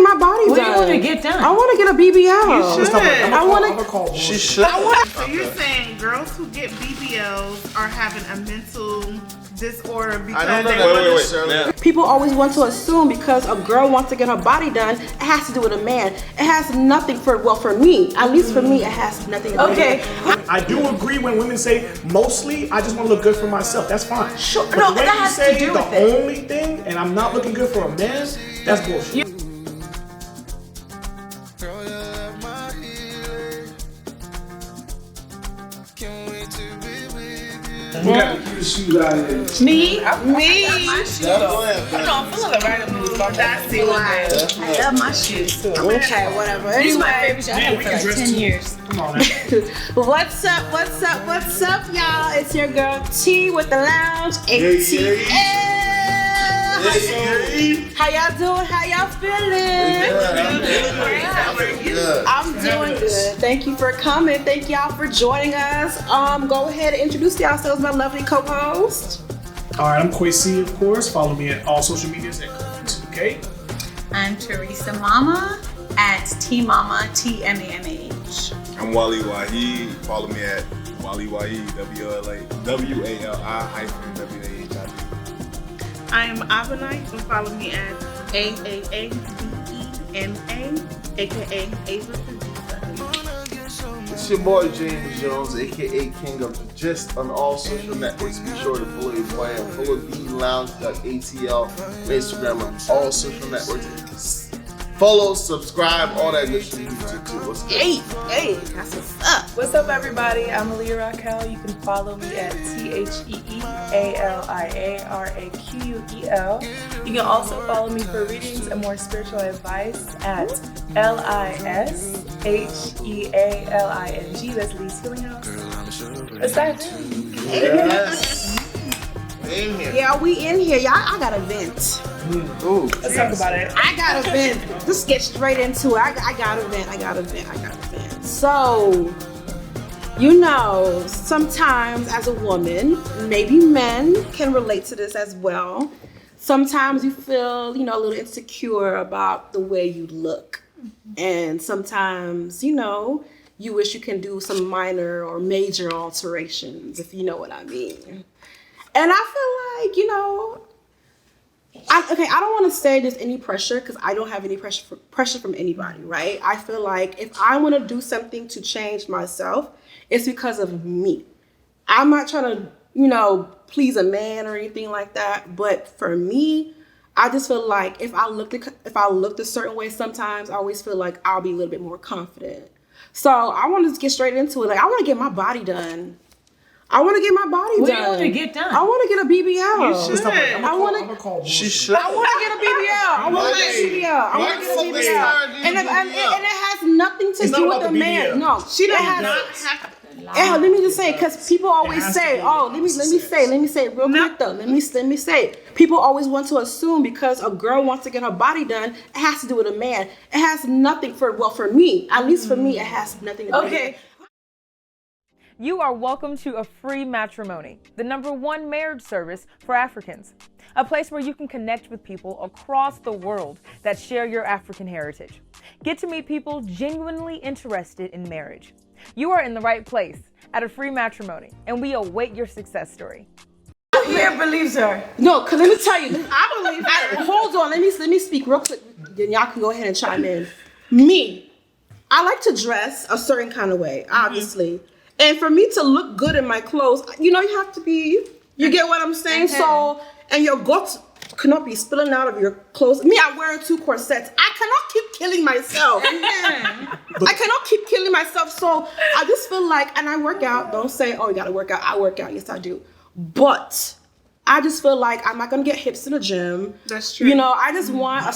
my body done. What do you want to get done? I want to get a BBL. You should. I want to call. She should. So you're saying girls who get BBLs are having a mental disorder because I don't know they wait. People always want to assume because a girl wants to get her body done, it has to do with a man. It has nothing for me, at least for me, it has nothing to do with it. I do agree when women say mostly I just want to look good for myself. That's fine. Sure, But no, the way that you has say to do the with it. only thing, and I'm not looking good for a man, that's bullshit. We got the cutest shoes out here. Me? My shoes. I'm full of the right moves. That's why. I love my shoes too. Okay, whatever. These are my Anyway, favorite shoes. I had them for like 10 years. Come on, man. what's up, y'all? It's your girl T with the Lounge ATL. How y'all doing? How y'all feeling? I'm doing good. Thank you for coming. Thank y'all for joining us. Go ahead and introduce yourselves, my lovely co-host. All right, I'm Kwesi, of course. Follow me at all social medias at Kwesi2K. I'm Teresa Mama at T-Mama, T-M-A-M-A-H. I'm Wali Wahi. Follow me at Wali Wahi, WALI -WAHI. I'm Avanite. You can follow me at AAABENA, aka Ava Producer. It's your boy James Jones, aka King of the Gist, on all social networks. Be sure to follow your boy and follow the Lounge.ATL on Instagram on all social networks. Follow, subscribe, all that good shit. YouTube too. What's good? Hey, that's what's up. What's up, everybody? I'm Aaliyah Raquel. You can follow me at TheeAliaraqel. You can also follow me for readings and more spiritual advice at LISHEALING. That's Lee's Healing House. Is that it? Yes. In here. Yeah, we in here. Y'all, I got a vent. Ooh. Let's talk about it. I got a vent. Just get straight into it. I got a vent. So, sometimes as a woman, maybe men can relate to this as well. Sometimes you feel, a little insecure about the way you look. And sometimes, you wish you can do some minor or major alterations, if you know what I mean. And I feel like, I don't want to say there's any pressure because I don't have any pressure from anybody, right? I feel like if I want to do something to change myself, it's because of me. I'm not trying to, please a man or anything like that. But for me, I just feel like if I looked a certain way, sometimes I always feel like I'll be a little bit more confident. So I want to get straight into it. Like I want to get my body done. I want to get my body What done. do you want to get done? I want to get a BBL. You should. I'm gonna call She bullshit. should. I want to get a BBL. I want to get a BBL. I want to get a BBL. And it has nothing to do with the man. No, She does has- not have. Yeah, let me just say, because people always say, let me say it real quick though. Let me say it. People always want to assume because a girl wants to get her body done, it has to do with a man. It has nothing for me, at least for me, it has nothing to do with it. You are welcome to A Free Matrimony, the #1 marriage service for Africans. A place where you can connect with people across the world that share your African heritage. Get to meet people genuinely interested in marriage. You are in the right place at A Free Matrimony, and we await your success story. Who believes her? No, because let me tell you, I believe. Hold on, let me speak real quick. Then y'all can go ahead and chime in. Me, I like to dress a certain kind of way, obviously. And for me to look good in my clothes, you have to be, you get what I'm saying? So, and your guts cannot be spilling out of your clothes. Me, I'm wearing 2 corsets. I cannot keep killing myself. So I just feel like, and I work out. Don't say, oh, you got to work out. I work out. Yes, I do. But I just feel like I'm not going to get hips in the gym. That's true. I just want a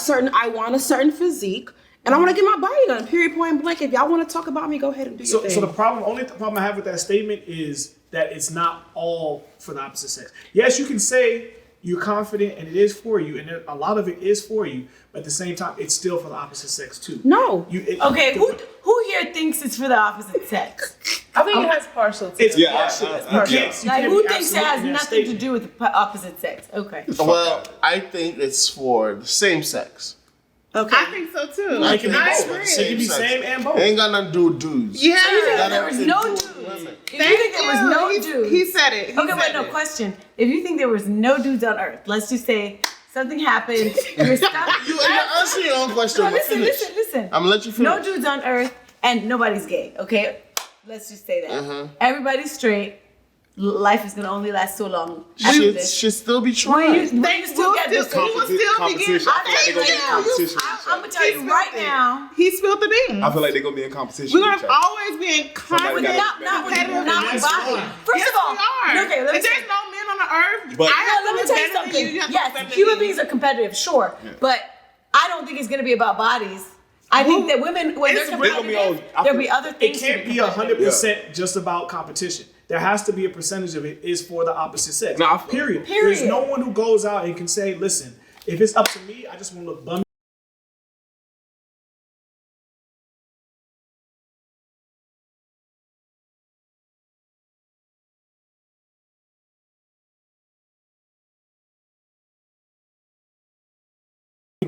certain physique. And I want to get my body done, period, point blank. If y'all want to talk about me, go ahead and do your thing. So the only problem I have with that statement is that it's not all for the opposite sex. Yes, you can say you're confident and it is for you, and a lot of it is for you, but at the same time, it's still for the opposite sex too. No. Who here thinks it's for the opposite sex? I think it has partial to It's it. partial. I Who thinks it has nothing to do with the opposite sex? Okay. Well, I think it's for the same sex. Okay. I think so too. Like, it can be I both. agree. It can be same and both. It ain't got nothing to do with dudes. Yeah. So you think Got there was everything no to do with dudes? women. If you think there was no dudes. He said it. He Okay, wait, said no, it. question. If you think there was no dudes on Earth, let's just say something happened, you're stuck. You're answering your own question. No, but listen, finish. listen. I'm gonna let you finish. No dudes on Earth and nobody's gay, okay? Let's just say that. Everybody's straight. Life is gonna only last so long. After this. Should still be When trying. you still get this. He will still be Competition. I feel like they're gonna be in competition. I'm gonna tell you right now. He spilled the beans. I feel like they're gonna be in competition. We're with each gonna other. always be in Somebody constant gotta- Not with that's body. fine. First Yes, of all, we are. okay, let me if there's no men on the earth, But- I have let me to tell be you better than something. you have to Yes, be better than human me. beings are competitive, sure, but I don't think it's gonna be about bodies. I think that women, when they're It's really gonna be competitive, on- there'll be other It things. can't to be competitive. 100% just about competition. There has to be a percentage of it is for the opposite sex. No, I feel- Period. Period. There's no one who goes out and can say, listen, if it's up to me, I just want to look bummy.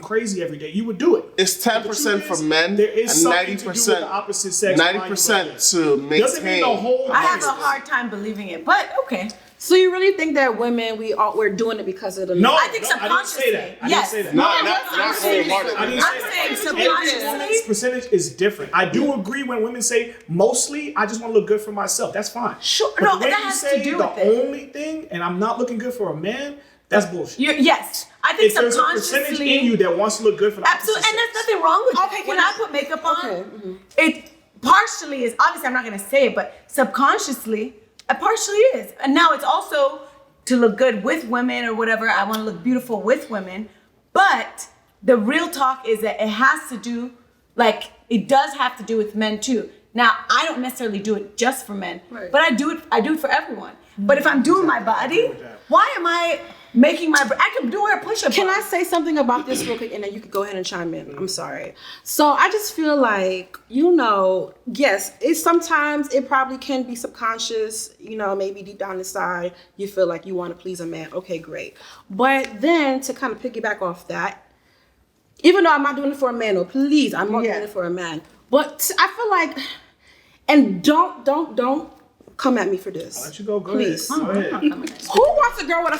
Crazy every day. You would do it. It's 10% for men There is and something to do with 90%. the opposite sex. 90% to Doesn't mean maintain. the whole. I have a hard time believing it, but okay. So you really think that women we're doing it because of the No, I think no, I didn't say that. I yes. didn't say that. Not I'm saying- wholeheartedly. I didn't I'm say saying that. subconsciously. Every woman's percentage is different. I do agree when women say mostly I just want to look good for myself. That's fine. Sure, But no, the way that you has say to do the with it. only thing, and I'm not looking good for a man, that's bullshit. Yes, I think If there's a percentage subconsciously. in you that wants to look good for the Absolutely, and opposite there's sex. nothing wrong with Okay, it. can When I- I put makeup on, Okay, it partially is, obviously I'm not gonna say it, but subconsciously, it partially is. And now it's also to look good with women or whatever. I wanna look beautiful with women. But the real talk is that it has to do, like, it does have to do with men too. Now, I don't necessarily do it just for men, Right. but I do it for everyone. But if I'm doing my body, why am I making I can do a push-up. Can I say something about this real quick and then you could go ahead and chime in? I'm sorry. So I just feel like, yes, sometimes it probably can be subconscious, maybe deep down inside, you feel like you want to please a man. Okay, great. But then to kind of piggyback off that, even though I'm not doing it for a man, please, I'm not doing it for a man. But I feel like, and don't come at me for this. I'll let you go. Go Please. ahead. Go ahead. Who wants a girl with a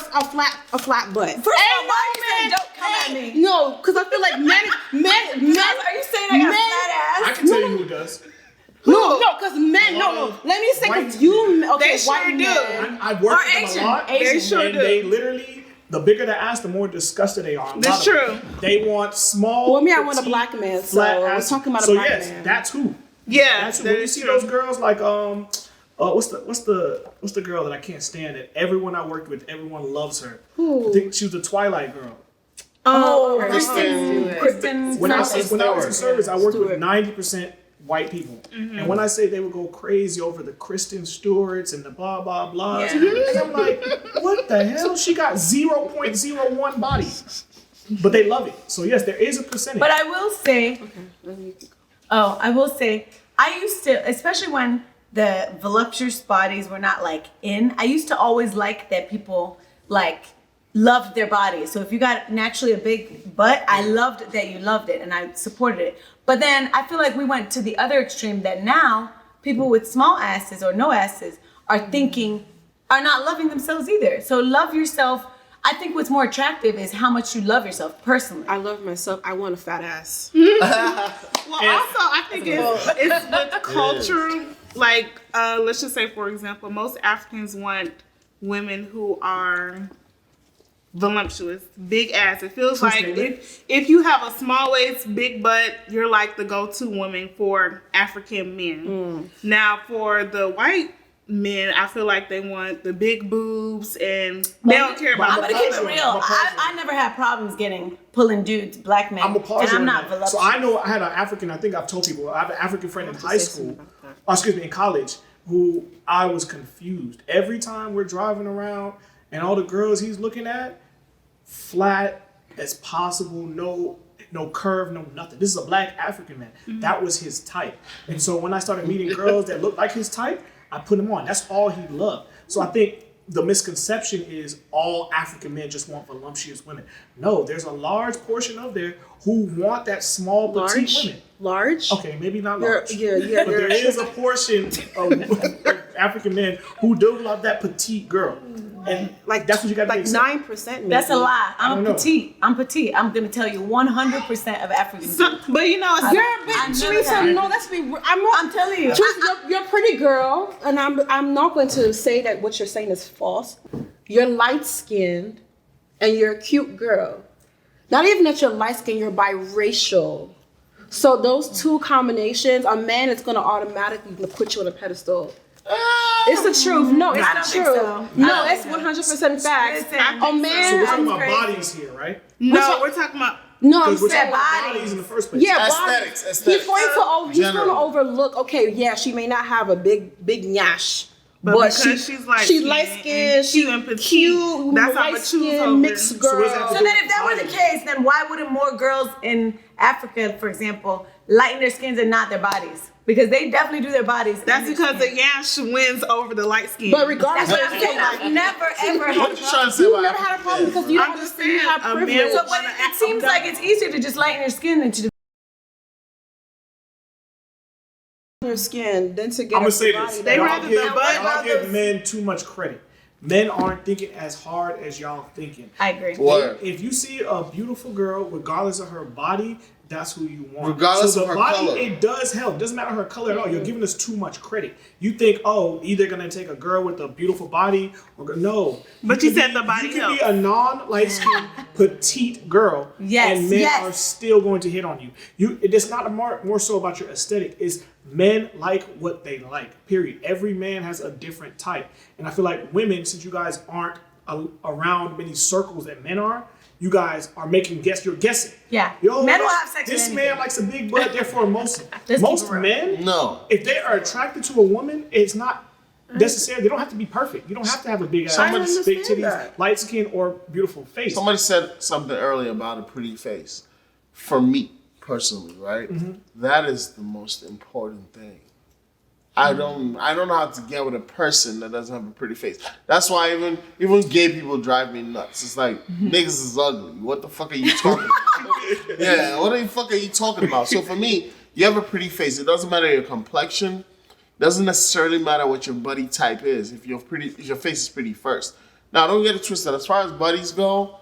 flat butt? First of all, why are you saying don't come at me? No, because I feel like men. Are you saying I got a flat ass? I can tell you who does. No, because men. No. Let me say, White because you. Okay, They sure white do. men. I work Or with them a lot. Asian. They sure and do. they literally, the bigger the ass, the more disgusted they are. A That's lot of them. true. They want small. Well, me, I want a petite, black man, so flat we're ass. talking about a so black yes, man. that's who. Yeah, That's who. that When you is see true. those girls like what's the girl that I can't stand that everyone I worked with, everyone loves her. Who? I think she was the Twilight girl. Kristen. When I was in service, I worked with Stewart. 90% white people. And when I say they would go crazy over the Kristen Stewarts and the blah, blah, blahs, and I'm like, what the hell? She got 0.01 body. But they love it. So yes, there is a percentage. But I will say, I used to, especially when the voluptuous bodies were not like in, I used to always like that people like loved their bodies. So if you got naturally a big butt, I loved that you loved it and I supported it. But then I feel like we went to the other extreme that now people with small asses or no asses are not loving themselves either. So love yourself. I think what's more attractive is how much you love yourself personally. I love myself. I want a fat ass. Well, also, I think it's with culture. Like, let's just say, for example, most Africans want women who are voluptuous, big ass. It feels like if you have a small waist, big butt, you're like the go-to woman for African men. Now, for the white men, I feel like they want the big boobs and they don't care about I'm gonna keep it partial. real. I'm a partial. I never had problems pulling dudes, black men, I'm a partial. and I'm in not that. voluptuous. So I know I had an African, I think I've told people, I have an African friend in high school, in college, who I was confused. Every time we're driving around and all the girls he's looking at, flat as possible, no curve, no nothing. This is a black African man. That was his type. And so when I started meeting girls that looked like his type, I put him on. That's all he loved. So I think the misconception is all African men just want voluptuous women. No, there's a large portion of there who want that small, petite women. Large? Okay, maybe not large. Yeah. But there is a portion of African men who do love that petite girl. And Like that's what you got to like 9%. Maybe. That's a lie. I don't I'm petite. I'm petite. I'm gonna tell you 100% of Africans. But you know, You're a bit, Teresa. No, that's me. I'm telling you. Teresa, you're a pretty girl, and I'm not going to say that what you're saying is false. You're light skinned, and you're a cute girl. Not even that you're light skinned, you're biracial. So those two combinations, a man is going to automatically put you on a pedestal. It's the truth. No, it's I don't the think truth. so. No, it's 100% facts. Listen, A So man. we're talking about crazy. bodies here, right? no, we're talking about. No, I'm Because we're saying talking about bodies. bodies in the first place. yeah, Aesthetics, bodies. aesthetics. He's going to General. overlook. Okay, yeah, she may not have a big nyash, But because she's light she's skinned light and skinned, cute she's and petite, cute, that's how light I choose over. skinned, mixed So what girl. does that have to So then if that were the case, then why wouldn't more girls in Africa, for example, lighten their skins and not their bodies? Because they definitely do their bodies. That's and their because skin. the yash wins over the light skin. But regardless, That's what I'm saying. I've never ever What had you trying to say you about never had a problem because you don't I'm just understand you saying, have a man privilege. will So, but it seems like it's easier to just lighten your skin than to Your skin than to get I'm gonna a say body this. that- They Y'all rather give, the butt y'all about give those- men too much credit. Men aren't thinking as hard as y'all thinking. I agree. Word. If you see a beautiful girl, regardless of her body, that's who you want. Regardless so of the her body, color. it does help. Doesn't matter her color at all. You're giving us too much credit. You think, oh, either gonna take a girl with a beautiful body or no. But you can said be- the body You can helps. be a non-light skinned petite girl, Yes, and men yes. are still going to hit on you. It's not more so about your aesthetic. It's men like what they like. Period. Every man has a different type, and I feel like women, since you guys aren't around many circles that men are, you guys are you're guessing. Yeah. Yo, Men will have sex This with man anything. likes a big butt, therefore most keep most it real. men, No. if they are attracted to a woman, it's not necessary. They don't have to be perfect. You don't have to have a big ass, Somebody big understand titties, that. light skin, or beautiful face. Somebody said something earlier about a pretty face. For me, personally, right? That is the most important thing. I don't know how to get with a person that doesn't have a pretty face. That's why even gay people drive me nuts. It's like, niggas is ugly. What the fuck are you talking about? Yeah, what the fuck are you talking about? So for me, you have a pretty face. It doesn't matter your complexion. Doesn't necessarily matter what your body type is. If your face is pretty first. Now, don't get it twisted. As far as bodies go,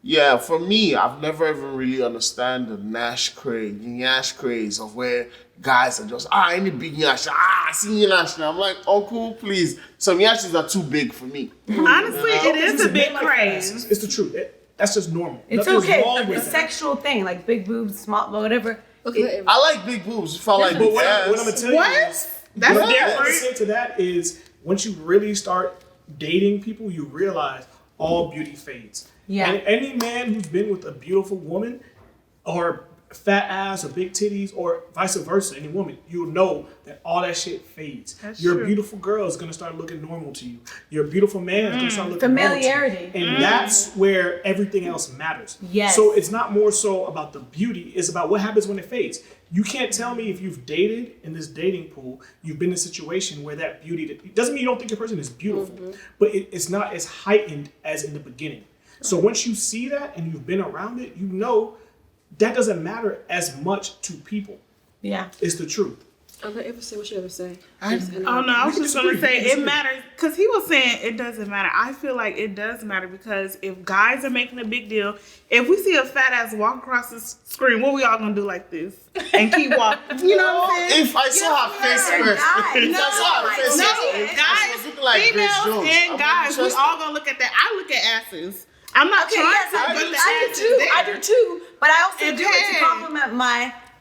yeah, for me, I've never even really understand the Nash craze of where guys are just, any big Nash, I see Nash now. I'm like, oh, cool, please. Some Yashes are too big for me. Honestly, it is Listen, a big men like craze. asses. It's the truth. That's just normal. It's Nothing's okay. wrong with A that. sexual thing, like big boobs, small, whatever. Okay. I like big boobs. If I like But big what I'm ass. gonna tell you is, That's what I'm gonna different. say to that is, once you really start dating people, you realize all beauty fades. Yeah. And any man who's been with a beautiful woman, or fat ass, or big titties, or vice versa, any woman, you'll know that all that shit fades. That's Your true. beautiful girl is gonna start looking normal to you. Your beautiful man is gonna start looking Familiarity. normal to you. And that's where everything else matters. Yes. So it's not more so about the beauty, it's about what happens when it fades. You can't tell me if you've dated in this dating pool, you've been in a situation where that beauty, it doesn't mean you don't think your person is beautiful, but it's not as heightened as in the beginning. So once you see that and you've been around it, you know that doesn't matter as much to people. Yeah. It's the truth. Okay, ever say what you ever say. Oh no, I was just gonna say it matters because he was saying it doesn't matter. I feel like it does matter because if guys are making a big deal, if we see a fat ass walk across the screen, what we all gonna do like this and keep walking? You know what I'm saying? If I saw her face first, if I saw her face first, guys, was looking like Grace females Jones. and I'm guys, we trust all gonna look at that. I look at asses. I'm not trying to, but the I ass do is too. there. I do too. But I also do it to Okay. compliment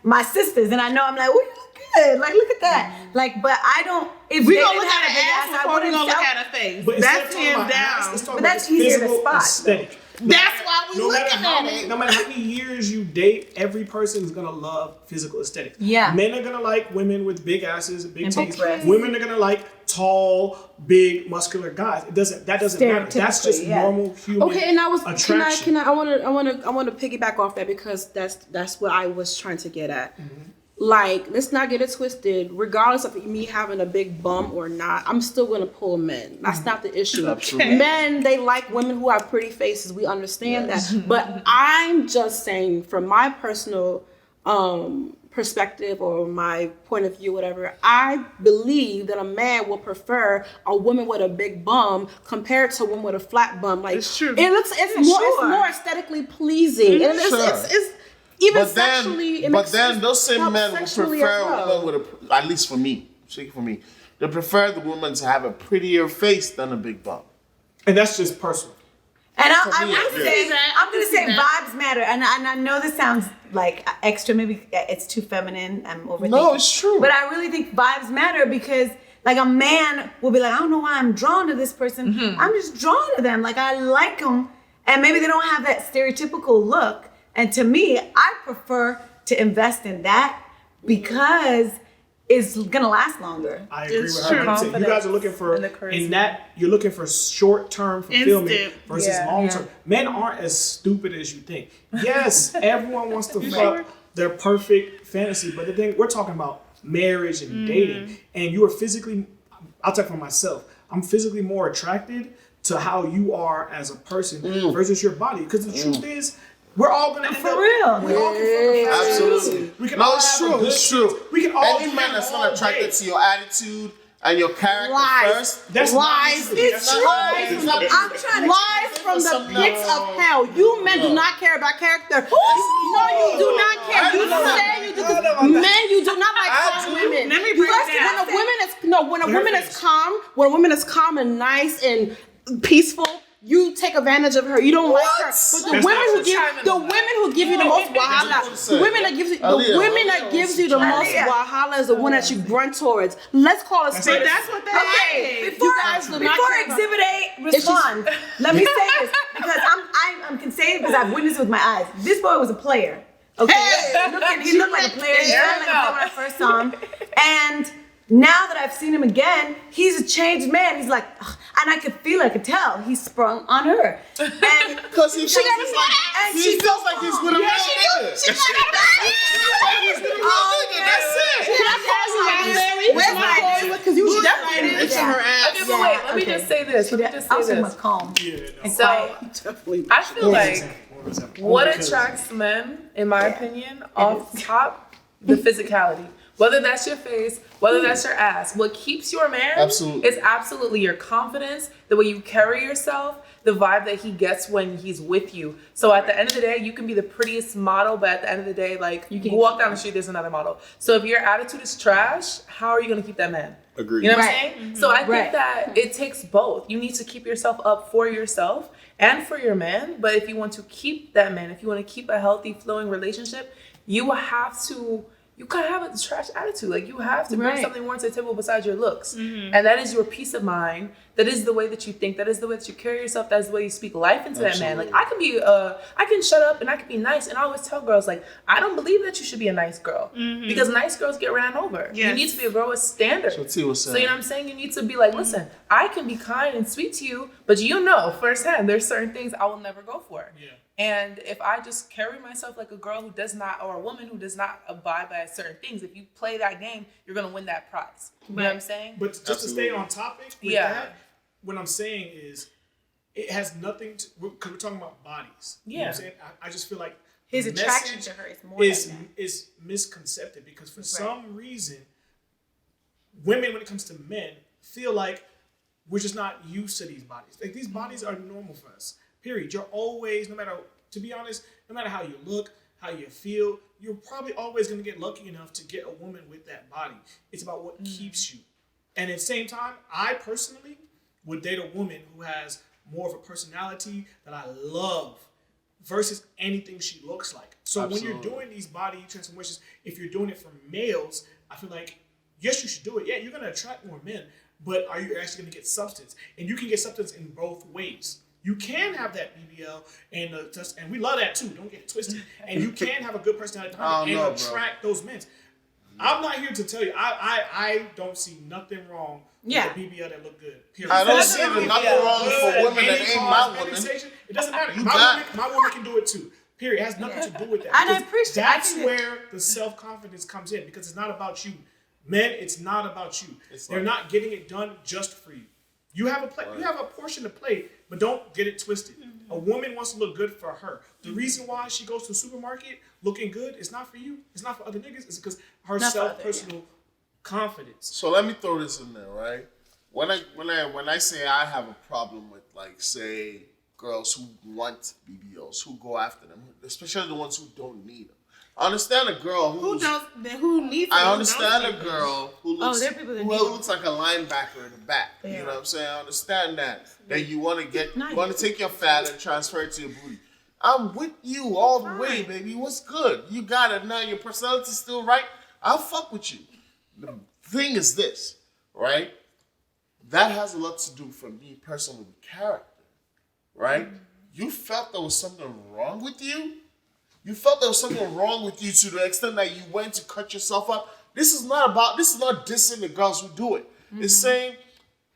my sisters, and I know I'm like, oh, you look good. Like, look at that. Like, but I don't. If We they gonna didn't look have at a big an ass, ass I before we wouldn't gonna look sell- at a face. But instead That's of talking hands about ass, down. let's talk But about that's the easier to physical spot, aesthetic. That's why we No matter looking how at many, it. no matter how many years you date, every person is gonna love physical aesthetic. Yeah. Men are gonna like women with big asses and big And big titties. breasts. Women are gonna like tall, big, muscular guys. That doesn't matter. That's just Stereotypically, yeah. normal human Okay, and I was attraction. I want to piggyback off that because that's what I was trying to get at. like, let's not get it twisted. Regardless of me having a big bum or not, I'm still gonna pull men. That's not the issue. Absolutely. Men, they like women who have pretty faces. We understand that. But I'm just saying, from my personal perspective or my point of view, whatever, I believe that a man will prefer a woman with a big bum compared to a woman with a flat bum. Like, It's true. It's more aesthetically pleasing. And it's even But sexually. then those same helps men will sexually prefer as a well. woman with at least for me, speaking for me, they prefer the woman to have a prettier face than a big bum. And that's just personal. And I'm me, gonna yeah. say, vibes matter. And I know this sounds like extra, maybe it's too feminine. I'm overthinking. No, it's true. But I really think vibes matter because, like, a man will be like, I don't know why I'm drawn to this person. I'm just drawn to them. Like, I like them, and maybe they don't have that stereotypical look. And to me, I prefer to invest in that because it's gonna last longer. I agree It's with true. her. I'm saying you guys are looking for And the charisma. in that you're looking for short-term fulfillment Instant. versus Yeah. long-term. Men aren't as stupid as you think. Yes, everyone wants to fuck their perfect fantasy, but the thing we're talking about marriage and dating, and you are physically. I'll talk for myself. I'm physically more attracted to how you are as a person versus your body, because the truth is. We're all gonna end For up. real. We all can fuck a Absolutely. We can No, all it's have a true. good It's true. We can all Any man that's all not attracted day. to your attitude and your character Lies. first. That's Lies. not true. It's That's true. not Lies true. from the I'm trying to lies from the pits of hell. You men do not care about character. No, you do not care. You say you do. 'Cause men, you do not like calm women. Let me You break guys- it down. when a woman is calm and nice and peaceful, you take advantage of her. You don't like her. But the That's women not who true. give you the most wahala, the women that gives you the most wahala is the one that you grunt towards. Let's call it straight. That's what they Okay, say. before, You guys do not before care about- Exhibit A respond, let me say this because I'm can say it because I've witnessed it with my eyes. This boy was a player. Okay, he looked like a player. He sounded like a player when I first saw him, and now that I've seen him again, he's a changed man. He's like, ugh, and I could feel, I could tell he sprung on her, and Because he she feels got like, and he she feels like he's with a man. She got Because you definitely Okay, but wait, let me just say this. Let me just I say was this. calm. So definitely. I feel like what Because- attracts men, in my opinion, off top, the physicality. Whether that's your face, whether that's your ass, what keeps your man Absolutely. is absolutely your confidence, the way you carry yourself, the vibe that he gets when he's with you. So at the end of the day, you can be the prettiest model, but at the end of the day, like you walk down the street, there's another model. So if your attitude is trash, how are you gonna keep that man? Agreed. You know what Right. I'm saying? So I think Right. that it takes both. You need to keep yourself up for yourself and for your man. But if you want to keep that man, if you want to keep a healthy, flowing relationship, you have to. You can't have a trash attitude. Like you have to bring Right. something more to the table besides your looks, and that is your peace of mind. That is the way that you think. That is the way that you carry yourself. That is the way you speak life into that man. Like I can be, I can shut up and I can be nice. And I always tell girls like, I don't believe that you should be a nice girl because nice girls get ran over. You Yes. need to be a girl with standards. So T was So saying. you know what I'm saying? You need to be like, listen, I can be kind and sweet to you, but you know firsthand there's certain things I will never go for. Yeah. And if I just carry myself like a girl who does not, or a woman who does not abide by certain things, if you play that game, you're gonna win that prize. You know what I'm saying? But just to stay on topic with Yeah. that, what I'm saying is it has nothing to, because we're talking about bodies. You know what I'm saying? I just feel like His the attraction message to her is more is, than is misconcepted because for some reason, women, when it comes to men, feel like we're just not used to these bodies. Like these bodies are normal for us. Period. You're always, no matter, to be honest, no matter how you look, how you feel, you're probably always going to get lucky enough to get a woman with that body. It's about what keeps you. And at the same time, I personally would date a woman who has more of a personality that I love versus anything she looks like. So when you're doing these body transformations, if you're doing it for males, I feel like, yes, you should do it. Yeah, you're going to attract more men, but are you actually going to get substance? And you can get substance in both ways. You can have that BBL and we love that too. Don't get it twisted. And you can have a good personality behind it and attract those men. I'm not here to tell you. I don't see nothing wrong with a BBL that look good. Period. I don't see nothing wrong for women that ain't my woman. It doesn't matter. You My woman can do it too. Period. It has nothing to do with that. And I Because appreciate- I that's think where the self-confidence comes in, because it's not about you. Men, it's not about you. They're not getting it done just for you. You have a portion to play, but don't get it twisted. A woman wants to look good for her. The reason why she goes to the supermarket looking good is not for you. It's not for other niggas. It's because her personal confidence. So let me throw this in there, right? When I say I have a problem with, like, say, girls who want BBLs, who go after them, especially the ones who don't need them. I understand a girl who needs them. I understand a girl who looks, there are people that who need them. looks like a linebacker in the back. You know what I'm saying? I understand that. That you want to take your fat and transfer it to your booty. I'm with you all the way, baby. What's good? You got it now. Your personality's still right. I'll fuck with you. The thing is this, right? That has a lot to do for me personally with character, right? You felt there was something wrong with you. You felt there was something wrong with you to the extent that you went to cut yourself up. This is not dissing the girls who do it. It's saying,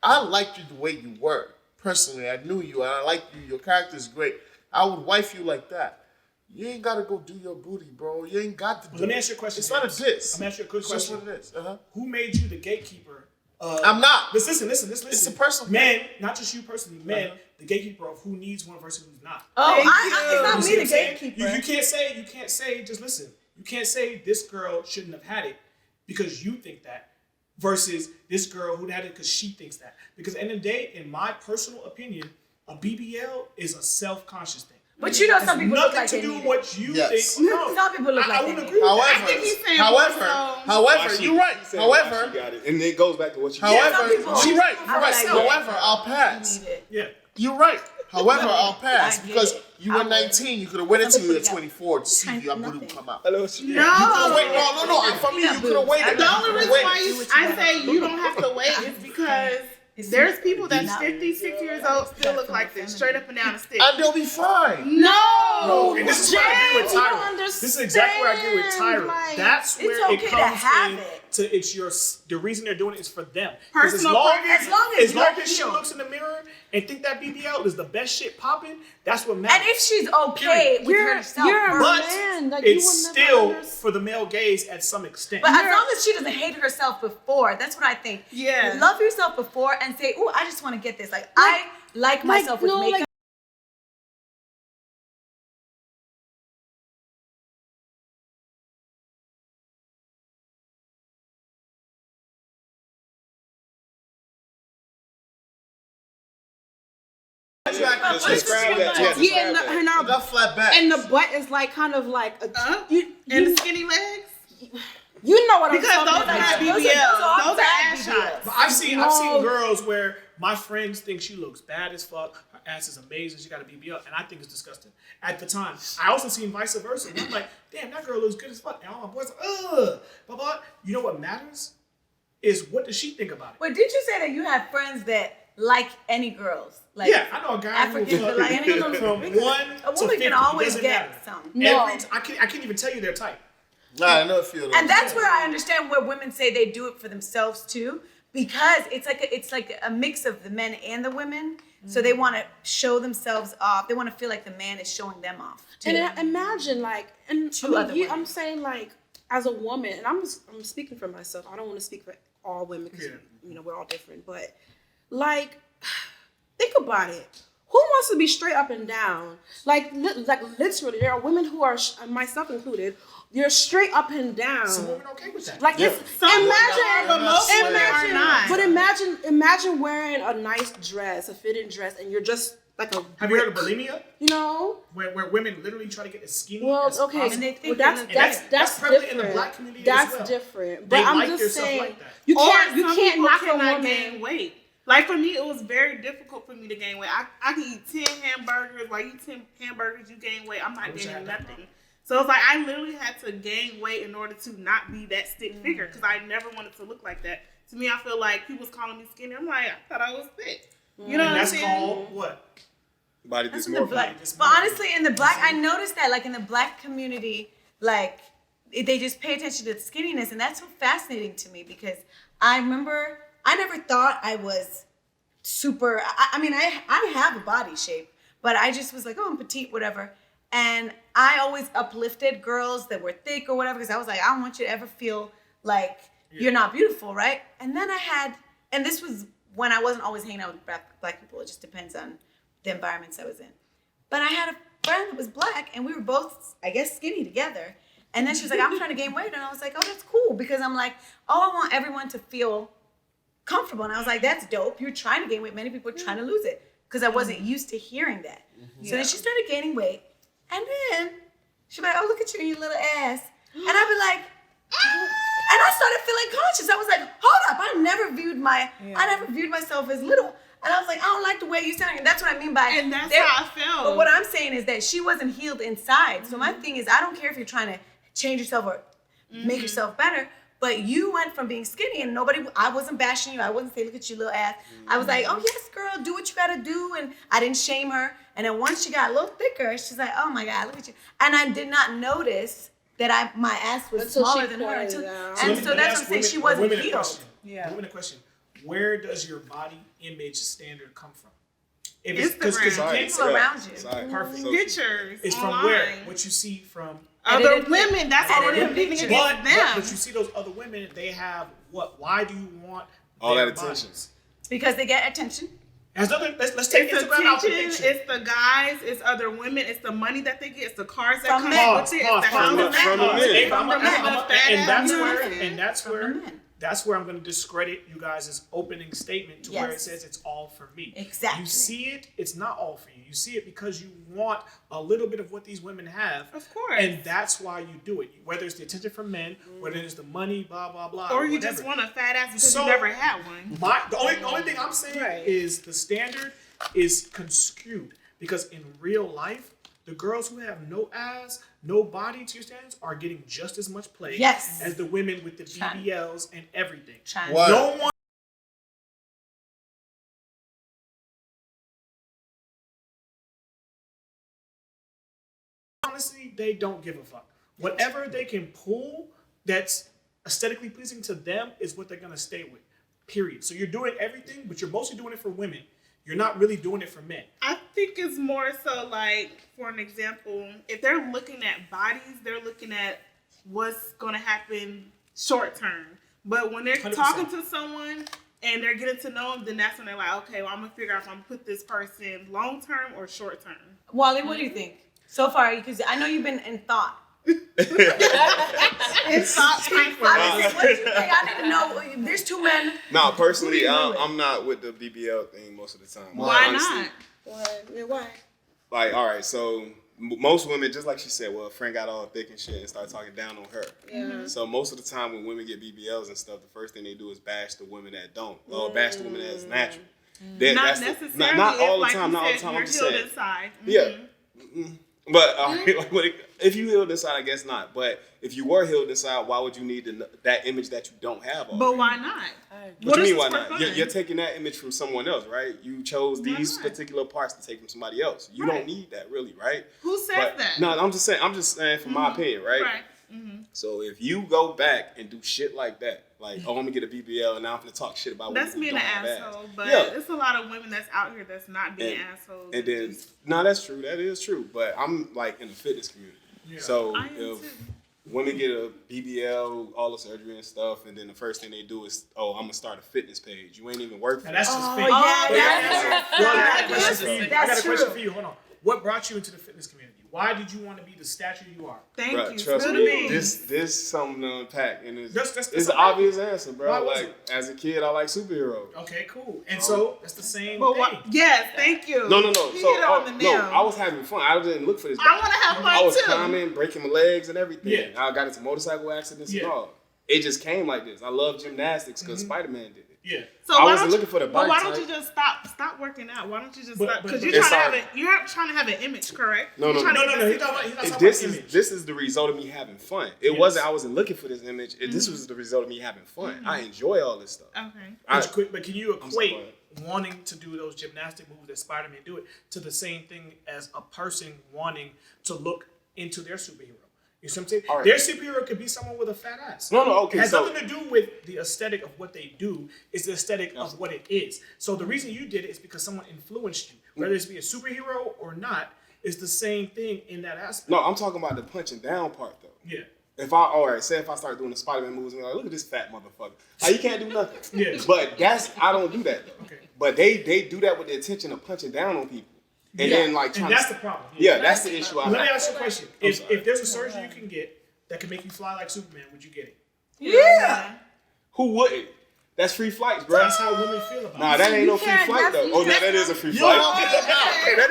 I liked you the way you were. Personally, I knew you and I liked you. Your character is great. I would wife you like that. You ain't got to go do your booty, bro. You ain't got to do it. Let me ask you a question. It's not a diss. I'm asking you a quick question. That's what it is. Who made you the gatekeeper? I'm not. Listen. It's a personal Men, not just you personally, men, the gatekeeper of who needs one versus who's not. It's not You see me, what I'm the saying? gatekeeper. You can't say, just listen. You can't say this girl shouldn't have had it because you think that versus this girl who had it because she thinks that. Because at the end of the day, in my personal opinion, a BBL is a self-conscious thing. But you know, some people look like nothing they to do need with it. what you Yes. think. No, Some people look like I they wouldn't need agree it. with that. I think he's saying more so- However, you're right. She said why However, she got it. And it goes back to what you However, some people- you're right. I You're right. like However, that. I'll pass. You need it. Yeah. You're right. However, I'll pass I get because it. you I were would. 19. You could have waited till you were Some people 24 to see if your booty nothing. would come out. I know what you No. Wait, no. I'm from you. You could have waited. The only reason why Do I what say you don't have to wait is because there's people that's 50, 60 years old still look like this, straight up and down the stick. And they'll be fine. No, And this is where I agree with Jen, you Tyra. don't This is exactly where I agree with understand, Tyra. like, That's it's where okay it to comes have in. it. The reason they're doing it is for them. 'Cause Personal preference. As long as you're she healed. looks in the mirror and think that BBL is the best shit popping, that's what matters. And if she's okay with herself, you're a but man, like, you it's will never still understand. for the male gaze at some extent. but as long as she doesn't hate herself before, that's what I think. Yeah. Love yourself before and say, "Ooh, I just want to get this." Like I like myself with no, makeup. like, Just describe that. Yeah, yeah, describe and, that. and I our got flat back. and the butt is like kind of like a, And the skinny legs? you know what Because I'm those talking are about. BBLs. Those are bad ass shots. But I've seen girls where my friends think she looks bad as fuck. Her ass is amazing. She got a BBL, and I think it's disgusting. At the time, I also seen vice versa. And I'm like, damn, that girl looks good as fuck. And all my boys are, ugh, blah blah. You know what matters is what does she think about it? Wait, did you say that you have friends that like any girls? Like Yeah, I know a guy Africans who that like any from girls. 1 A to woman 50. can always doesn't get matter. some. No. I can't even tell you their type. Nah, I know a few of them. And that's where I understand where women say they do it for themselves too, because it's like a mix of the men and the women. So they want to show themselves off. They want to feel like the man is showing them off too. And imagine like, and Two other women. I'm saying like, as a woman, and I'm speaking for myself. I don't want to speak for all women because we're all different. But like, think about it. Who wants to be straight up and down? Like literally, there are women who are, myself included, you're straight up and down. Some women okay with that. Like it's, imagine, but most women are not. But imagine wearing a nice dress, a fitting dress, and you're just like a. Have you heard of bulimia? You know. Where women literally try to get as skinny Well, as okay, possible. And they think well, that's that's prevalent different. in the black community That's as well. different. They But I'm like just themselves saying, like that. you Or can't some knock people a cannot woman. gain weight. Like for me, it was very difficult for me to gain weight. I can eat 10 hamburgers. Like you 10 hamburgers, you gain weight. I'm not wish I gaining had that nothing. So it's like I literally had to gain weight in order to not be that stick figure because I never wanted to look like that. To me, I feel like people was calling me skinny. I'm like, I thought I was thick. You know And what I'm that's saying? called what? Body That's in the dysmorphia. black. But honestly, in the black, I noticed that like in the black community, like they just pay attention to the skinniness, and that's so fascinating to me because I remember I never thought I was super. I mean, I have a body shape, but I just was like, oh, I'm petite, whatever. And I always uplifted girls that were thick or whatever, because I was like, I don't want you to ever feel like you're not beautiful, right? And then and this was when I wasn't always hanging out with black people. It just depends on the environments I was in. But I had a friend that was black, and we were both, I guess, skinny together. And then she was like, I'm trying to gain weight. And I was like, oh, that's cool. Because I'm like, oh, I want everyone to feel comfortable. And I was like, that's dope. You're trying to gain weight. Many people are trying to lose it. Because I wasn't used to hearing that. So then she started gaining weight. And then she'd be like, oh, look at you and your little ass. And I'd be like, and I started feeling conscious. I was like, hold up. I never viewed myself as little. And I was like, I don't like the way you sound. And that's what I mean by. And that's how I felt. But what I'm saying is that she wasn't healed inside. So my thing is, I don't care if you're trying to change yourself or make yourself better. But you went from being skinny and I wasn't bashing you. I wasn't saying, look at your little ass. I was like, oh, yes, girl, do what you got to do. And I didn't shame her. And then once she got a little thicker, she's like, oh, my God, look at you. And I did not notice that my ass was smaller than her. So that's what I'm saying. She wasn't healed. Women, a question. Where does your body image standard come from? If Instagram. People around you. Perfect. Pictures. It's from online. where? What you see from Other women. That's all we're edited competing pictures. against them. But you see those other women, they have what? Why do you want all their that attention? bodies? Because they get attention. Let's take It's Instagram out the attention, picture. it's the guys, it's other women, it's the money that they get, it's the cars that From come men. with it, it's the From the houses. men. And that's where I'm going to discredit you guys' opening statement to where it says it's all for me. Exactly. You see it, it's not all for you. You see it because you want a little bit of what these women have. Of course. And that's why you do it. Whether it's the attention from men, whether it's the money, blah, blah, blah. Or you whatever. just want a fat ass because you never had one. The only thing I'm saying is the standard is construed. Because in real life, the girls who have no ass, no body to your standards are getting just as much play as the women with the BBLs and everything. What? No one. Honestly, they don't give a fuck. Whatever they can pull that's aesthetically pleasing to them is what they're going to stay with. Period. So you're doing everything, but you're mostly doing it for women. You're not really doing it for men. I think it's more so like, for an example, if they're looking at bodies, they're looking at what's going to happen short term. But when they're 100%. talking to someone and they're getting to know them, then that's when they're like, okay, well, I'm going to figure out if I'm going to put this person long term or short term. Wally, what do you think? So far, because I know you've been in thought. It's not time for Obviously, what do you think? I need to know. There's two men. No, personally, Who do you I'm not with the BBL thing most of the time. Why Honestly. not? Why? Like, all right, so most women, just like she said, well, a friend got all thick and shit and started talking down on her. Yeah. So most of the time when women get BBLs and stuff, the first thing they do is bash the women that don't, or bash the women that's natural. Not necessarily. Not all the like time. you Not all the said, time. you're I'm just healed saying. inside. Yeah. But if you healed inside, I guess not. But if you were healed inside, why would you need that image that you don't have? Already? But why not? What do you mean why not? You're taking that image from someone else, right? You chose these particular parts to take from somebody else. You don't need that, really, right? Who says that? No, I'm just saying from my opinion, right? Right. So if you go back and do shit like that, like, oh, I'm gonna get a BBL and now I'm gonna talk shit about that's women who being an don't have asshole, ass. but Yeah. it's a lot of women that's out here that's not being assholes. And then, no, that's true. That is true. But I'm like in the fitness community. Yeah. So I am if too. women get a BBL, all the surgery and stuff, and then the first thing they do is, oh, I'm gonna start a fitness page. You ain't even working. Now, that's just fake. Yeah, I got a question for you. Hold on. What brought you into the fitness community? Why did you want to be the stature you are? Thank you. Trust Spill me, the beans. this something to unpack, and it's That's the obvious answer, bro. Why was Like as a kid, I like superheroes. Okay, cool. And so that's the same But thing. what? Yes, thank you. No. You So hit it on the nail. I was having fun. I didn't look for this. I want to have fun I was too. climbing, breaking my legs and everything. Yeah. I got into motorcycle accidents Yeah. and all. It just came like this. I love gymnastics because Spider-Man did it. Yeah. So I why wasn't don't looking you, for the But bike why don't type. you just stop working out? Why don't you just But- stop? Because but- you're It's trying hard. to have an image, correct? No. You're trying to No, get he's that- not talking This about image. is the result of me having fun. It wasn't. I wasn't looking for this image. This was the result of me having fun. I enjoy all this stuff. Okay. But can you equate sorry. wanting to do those gymnastic moves that Spider-Man do it to the same thing as a person wanting to look into their superhero? You see what I'm saying? All right. Their superhero could be someone with a fat ass. No, okay, It has so- nothing to do with the aesthetic of what they do. It's the aesthetic of what it is. So the reason you did it is because someone influenced you. Whether it's be a superhero or not, It's the same thing in that aspect. No, I'm talking about the punching down part though. Yeah. If I start doing the Spider-Man moves and like, look at this fat motherfucker. Like, you can't do nothing. Yeah. But I don't do that though. Okay. But they do that with the intention of punching down on people. And then like and that's the problem. Yeah, that's the issue I have. Let me ask you a question. If there's a surgery you can get that can make you fly like Superman, would you get it? Yeah. Who wouldn't? That's free flights, bro. That's how women feel about it. Nah, that ain't no free flight though. Oh, no, that is a free flight. Hey, that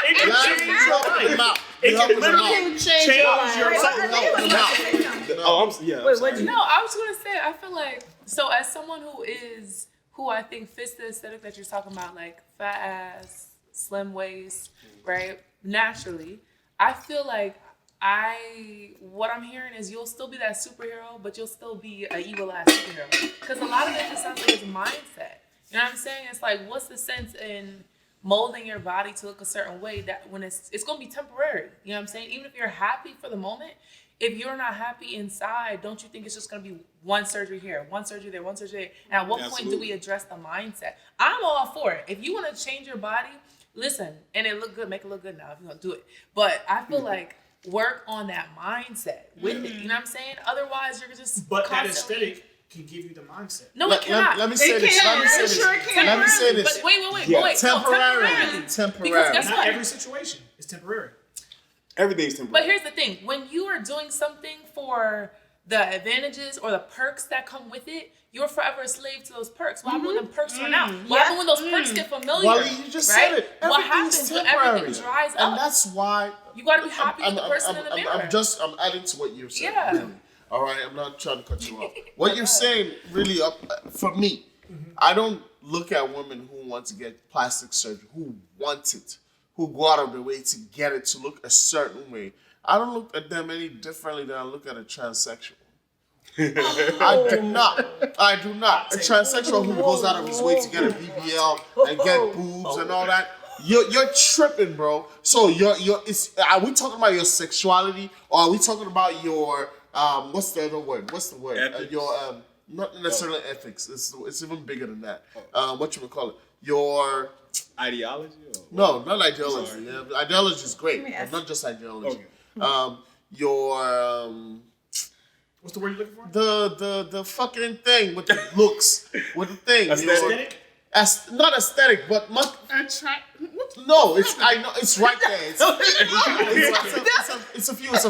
It can change your life. It can literally change your life. Oh, I'm No, I was gonna say, I feel like, so as someone who I think fits the aesthetic that you're talking about, like fat ass, slim waist, right? Naturally, I feel like what I'm hearing is you'll still be that superhero, but you'll still be an evil ass superhero. Because a lot of it just sounds like it's mindset. You know what I'm saying? It's like, what's the sense in molding your body to look a certain way that when it's going to be temporary? You know what I'm saying? Even if you're happy for the moment, if you're not happy inside, don't you think it's just going to be one surgery here, one surgery there, one surgery there? And at what point do we address the mindset? I'm all for it. If you want to change your body, listen, and it look good, make it look good now if you're going to do it. But I feel like work on that mindset with it. You know what I'm saying? Otherwise, you're just But that aesthetic can give you the mindset. No, it cannot. Let me say this. But wait. Temporarily. Because guess Not what? every situation is temporary. Everything's temporary. But here's the thing. When you are doing something for the advantages or the perks that come with it, you're forever a slave to those perks. What happens when the perks run out? What happens when those perks get familiar? Well, you just said it. What happens when everything dries up? And that's why you got to be happy with the person in the mirror. I'm adding to what you're saying. Yeah. Really. All right, I'm not trying to cut you off. What you're saying really, for me, I don't look at women who want to get plastic surgery, who want it, who go out of their way to get it to look a certain way. I don't look at them any differently than I look at a transsexual. I do not. A transsexual who goes out of his way to get a BBL and get boobs and all that. You're tripping, bro. So are we talking about your sexuality or are we talking about your what's the other word? What's the word? Your not necessarily ethics. It's even bigger than that. What you would call it? Your ideology? No, not ideology. Yeah, ideology is great, but not just ideology. Okay. What's the word you're looking for? The fucking thing with the looks, with the thing. Aesthetic? Not aesthetic, but no, it's right there. It's a phrase. It's a few words.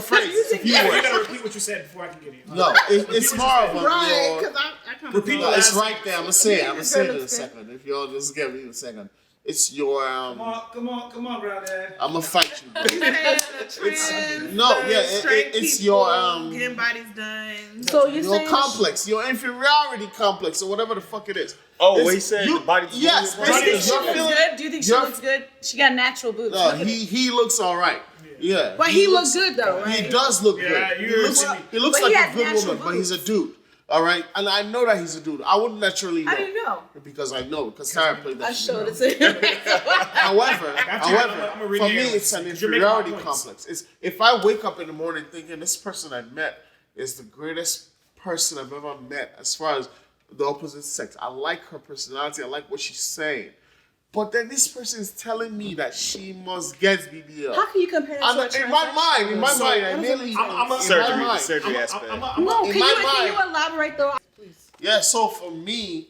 You gotta repeat what you said before I can get it. No, it's more of a Right, because I kind of Repeat no, it's right there. I'm gonna say it in a second. If y'all just give me a second. It's your Come on, brother. I'm gonna fight you. it's your getting bodies done. So you're your saying complex, your inferiority complex, or whatever the fuck it is. Oh, he said the body. Yes, Do you think she looks good? Do you think she looks good? She got natural boobs. No, he looks all right. Yeah, But he looks good though, right? He does look Yeah, good. you He looks But he like a has good natural woman, but he's a dude. All right, and I know that he's a dude. I wouldn't naturally know. How do you know? Because I know. Because Tara played that. I showed it to him. However, I'm for reading me, it. it's an You're making my inferiority points. complex. It's if I wake up in the morning thinking this person I met is the greatest person I've ever met as far as the opposite sex. I like her personality. I like what she's saying. But then this person is telling me that she must get BBL. How can you compare that to a In my mind, I nearly surgery aspect. No, in can my you elaborate though? Please. Yeah, so for me,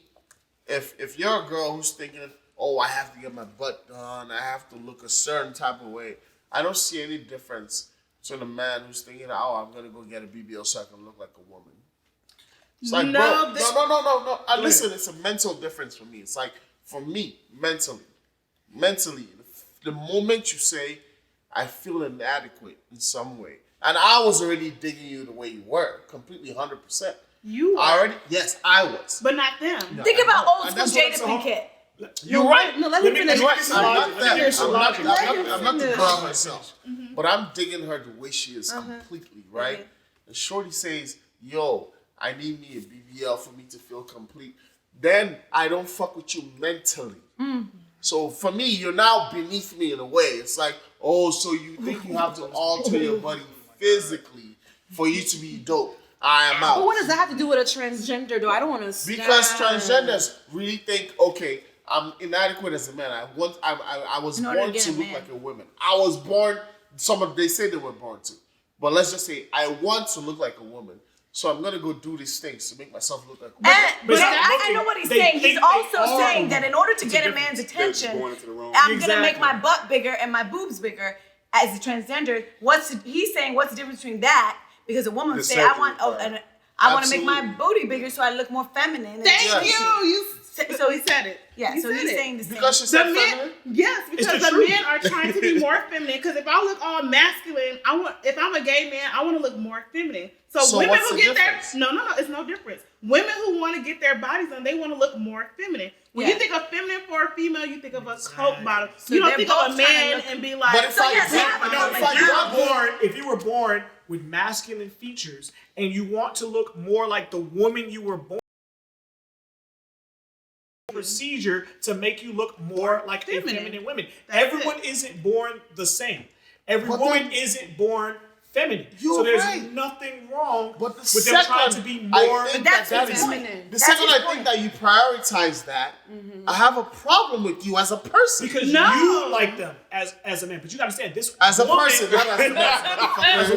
if you're a girl who's thinking, oh, I have to get my butt done, I have to look a certain type of way, I don't see any difference between a man who's thinking, oh, I'm gonna go get a BBL so I can look like a woman. It's like, no. Listen, it's a mental difference for me. It's like, for me, mentally, the moment you say, I feel inadequate in some way, and I was already digging you the way you were, completely 100%. You were. Yes, I was. But not them. Think about old And school that's what Jada I'm Pinkett. You're right. No, let me finish. I'm not to finish. grab myself, but I'm digging her the way she is completely, right? And Shorty says, yo, I need me a BBL for me to feel complete. Then I don't fuck with you mentally. So for me, you're now beneath me in a way. It's like, oh, so you think you have to alter your body physically for you to be dope. I am out. But what does that have to do with a transgender though? I don't want to. Because transgenders really think, okay, I'm inadequate as a man. I was In order to born get to a look man. like a woman. I was born. They say they were born to, but let's just say I want to look like a woman. So I'm gonna go do these things to make myself look like a woman. But it's not I looking. know what he's They saying. He's think they also are saying a that in woman. order to get a man's They're attention, born into the wrong. I'm gonna make Exactly. my butt bigger and my boobs bigger as a transgender. He's saying? What's the difference between that? Because a woman would The say, I surgery want part. I want to make my Absolutely. booty bigger so I look more feminine. and Thank sexy. you. So He said it. Yeah. You So said he's it. saying the same. Because she The said men, feminine. yes, because the the truth. men are trying to be more feminine. Because if I look all masculine, if I'm a gay man, I want to look more feminine. So women what's who the get difference? no, it's no difference. Women who want to get their bodies done, they want to look more feminine. When you Yeah. think of feminine for a female, you think of a Coke bottle. So You don't they're think of both a trying to man look- and be like, But if So I yes, did- have a no, common if If you were born with masculine features and you want to look more like the woman you were born, procedure to make you look more like a feminine woman. Everyone isn't born the same. Every But woman then- isn't born feminine. You're So there's right. nothing wrong But the with them trying second to be I more. think That's that his is point. the That's second his I point. think that you prioritize that, I have a problem with you as a person. Because No. you like them as a man, but you gotta understand this As a woman, person, not as a as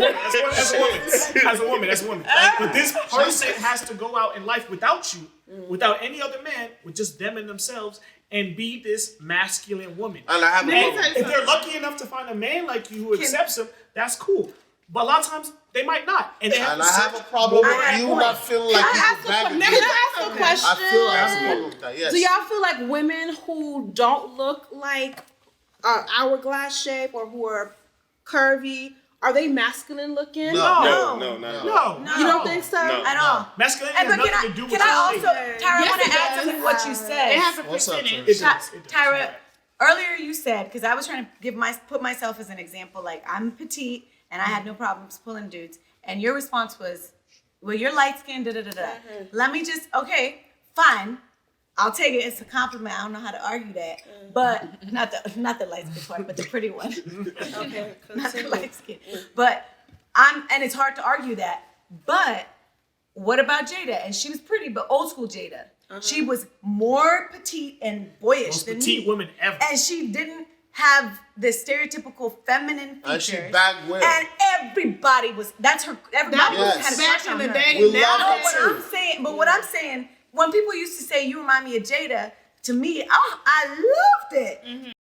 a woman, as a woman. But this person has to go out in life without you, without any other man, with just them and themselves, and be this masculine woman. And I have a Let me problem. tell you If they're something. lucky enough to find a man like you who accepts them, that's cool. But a lot of times they might not, and they have And to I have a search problem more. with you not feeling like you can bag Can it. I ask a question? I feel I have a problem with that. Yes. Do y'all feel like women who don't look like hourglass shape or who are curvy, are they masculine looking? No. No, not at all. No, No. You don't think so? No. At all. masculinity And has but nothing to do with can I also, your Tyra, shape. I want Yes, to it add does. something to what you said. It has a What's up, percentage. It does. Tyra, earlier you said, because I was trying to put myself as an example, like I'm petite and I had no problems pulling dudes, and your response was, well, you're light skinned, Let me just, okay, fine. I'll take it. It's a compliment. I don't know how to argue that, but not the light skin part, but the pretty one. Okay, Not the continue. light skin. But and it's hard to argue that. But what about Jada? And she was pretty, but old school Jada. She was more petite and boyish Most than petite me. women ever. And she didn't have the stereotypical feminine And she features. bagged well. And everybody was, everybody That was Yes. had a back crush in on the her. day. We Now love No, her what too. I'm saying, but what I'm saying, when people used to say you remind me of Jada, to me, I loved it.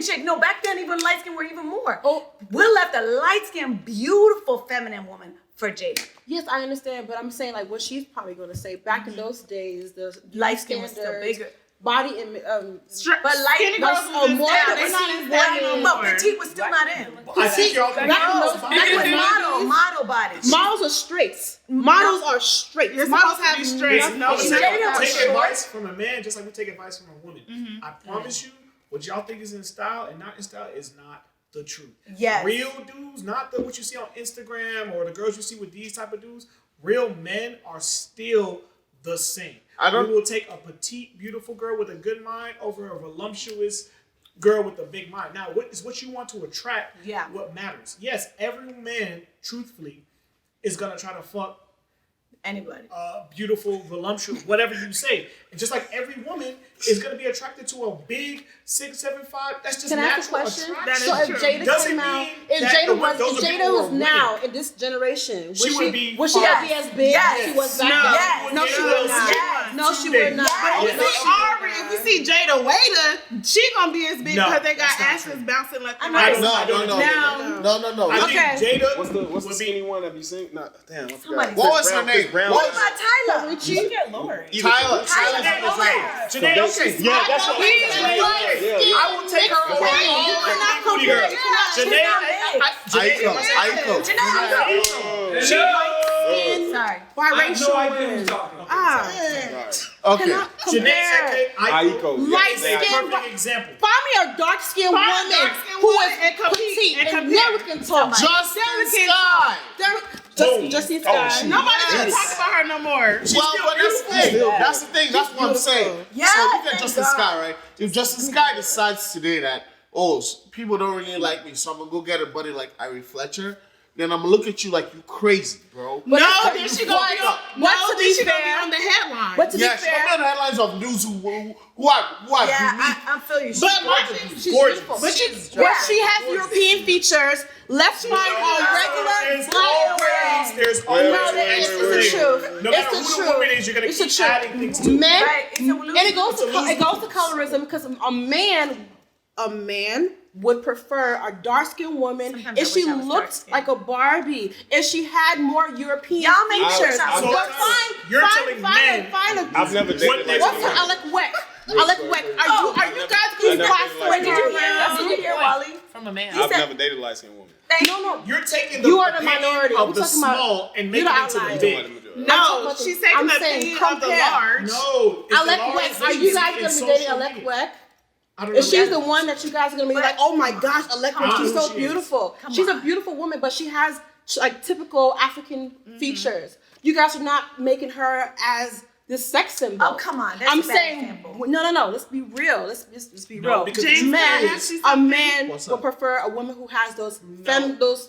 Chick. No, back then even light skin were even more. Oh. Will left a light skinned, beautiful, feminine woman for Jada. Yes, I understand, but I'm saying like what she's probably going to say. Back in those days, the Light skin was still standards, bigger. body image, But light Skinny but girls was in more style. than They're not in petite style women. no but more. petite was still not in. I think y'all back in those- That was model bodies. models are straight. Models are straight. You're Models supposed to be have straight. nothing- No, Take Jada was short. advice from a man just like we take advice from a woman. I promise you, what y'all think is in style and not in style is not the truth. Yes. Real dudes, not the what you see on Instagram or the girls you see with these type of dudes. Real men are still the same. We will take a petite, beautiful girl with a good mind over a voluptuous girl with a big mind. Now, what is what you want to attract? Yeah. What matters? Yes, every man, truthfully, is gonna try to fuck Anybody. beautiful, voluptuous, whatever you say. And just like every woman is going to be attracted to a big 6'7", that's just Can I ask a natural question? attraction. So if Jada Doesn't came out, mean if that Jada the- was, those if are Jada people was who are now winning. in this generation, would She would be would she far- not be as big Yes. as she was back No. then? Yes. No, she No. would not. Yes. No, she Big. would not. Yes. But No, if we see she would Ari, not. if we see Jada Waiter, she gonna be as big No, because they got that's not asses true. bouncing left and know. right. No. I think Okay. Jada What's the would be skinny one that you seen? Nah, damn, I Somebody- forgot. What was her Chris name? Brown. What What about Tyler? Look at Lori. Tyler. Tyler, Janae, oh, okay. yeah. Janae, okay. Yeah, that's what I will take her over Janae, all you the cannot big booty compare. girls. You cannot- Janae, Aiko. she might Sorry. Biracial women. Okay. Cannot Janae compare. Aiko. Light That's a skin. perfect example. Find me a dark skinned Find a woman dark-skinned who woman is and compete petite and and compare. never can talk. Justin Sky. Justine Sky. Nobody's gonna talk about her no more. Well, but that's the thing. That's the thing. That's what I'm saying. Yeah, so look at thank Justin God. Sky, right? If Justin Sky decides today that, people don't really like me, so I'm gonna go get a buddy like Irie Fletcher, then I'm gonna look at you like you crazy, bro. No, then she gonna be on. No, then she gonna be on the headline. But to be Yes, fair, I'm on the headlines of news who I Yeah, I feel you. But my she's gorgeous. beautiful. But She has European features. Let's find a regular black girl. There's No, always it's the truth. No It's matter the who the truth. woman is, you're gonna It's the keep truth. adding things to it. Men, Right, it's a and it goes It's a to colorism because a man would prefer a dark-skinned woman Sometimes I if she wish I was looked dark-skinned. like a Barbie, if she had more European Y'all make features. sure I was But dark-skinned. You're telling men- find a I've never dated like What's that. her Alec Weck? Alec Weck. Are you guys being never dated classy? like Did you hear? Did you hear Wally? From a man. I've never dated a light-skinned woman. No. You're taking the You are the opinion minority. of We're the talking about- small and you're making the it into the outlier. big. No, she's taking I'm the saying opinion of the compare. large. No, it's Alec the large Weck. Are that you see guys in gonna be social dating Alec media. Weck? I don't know. Is she's the one that you guys are gonna be like, oh my gosh, Alec Weck, I she's know so who she is. beautiful. She's a beautiful woman, but she has like typical African features. You guys are not making her as this sex symbol. Oh, come on. That's I'm a bad saying example. no. Let's be real. Let's be No, real. because James, the Man, truth I is- see a man What's will up? prefer a woman who has those No,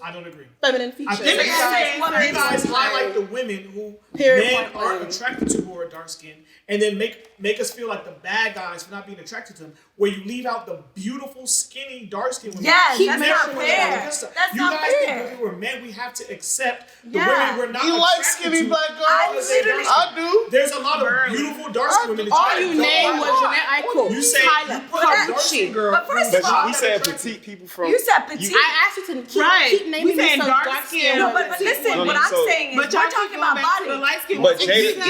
I don't agree. feminine I features. think me you ask you guys, you guys highlight the women who Period, men point are blank. attracted to who are dark skinned, and then make us feel like the bad guys for not being attracted to them. Where you leave out the beautiful, skinny, dark skinned women. Yes, Who that's never not put fair. on the good stuff. That's you not guys fair. think because we're men, we have to accept the Yeah. women we're not You like attracted skinny to black girls? I because they're literally- dark I do. There's a lot of beautiful dark skinned women. that All try to you go named by. was Jeanette Eichel. You say Tyler, you put a dark Kabuchi. skinned girl. But first who's of all- not We that said attractive. petite people from. You said petite. I asked you to keep, Right. keep naming We me saying some dark dark skin. skin. No, but listen, No, what no, I'm so- saying is But we're y'all talking keep about going back to body. the light skin. But ones. Jada No,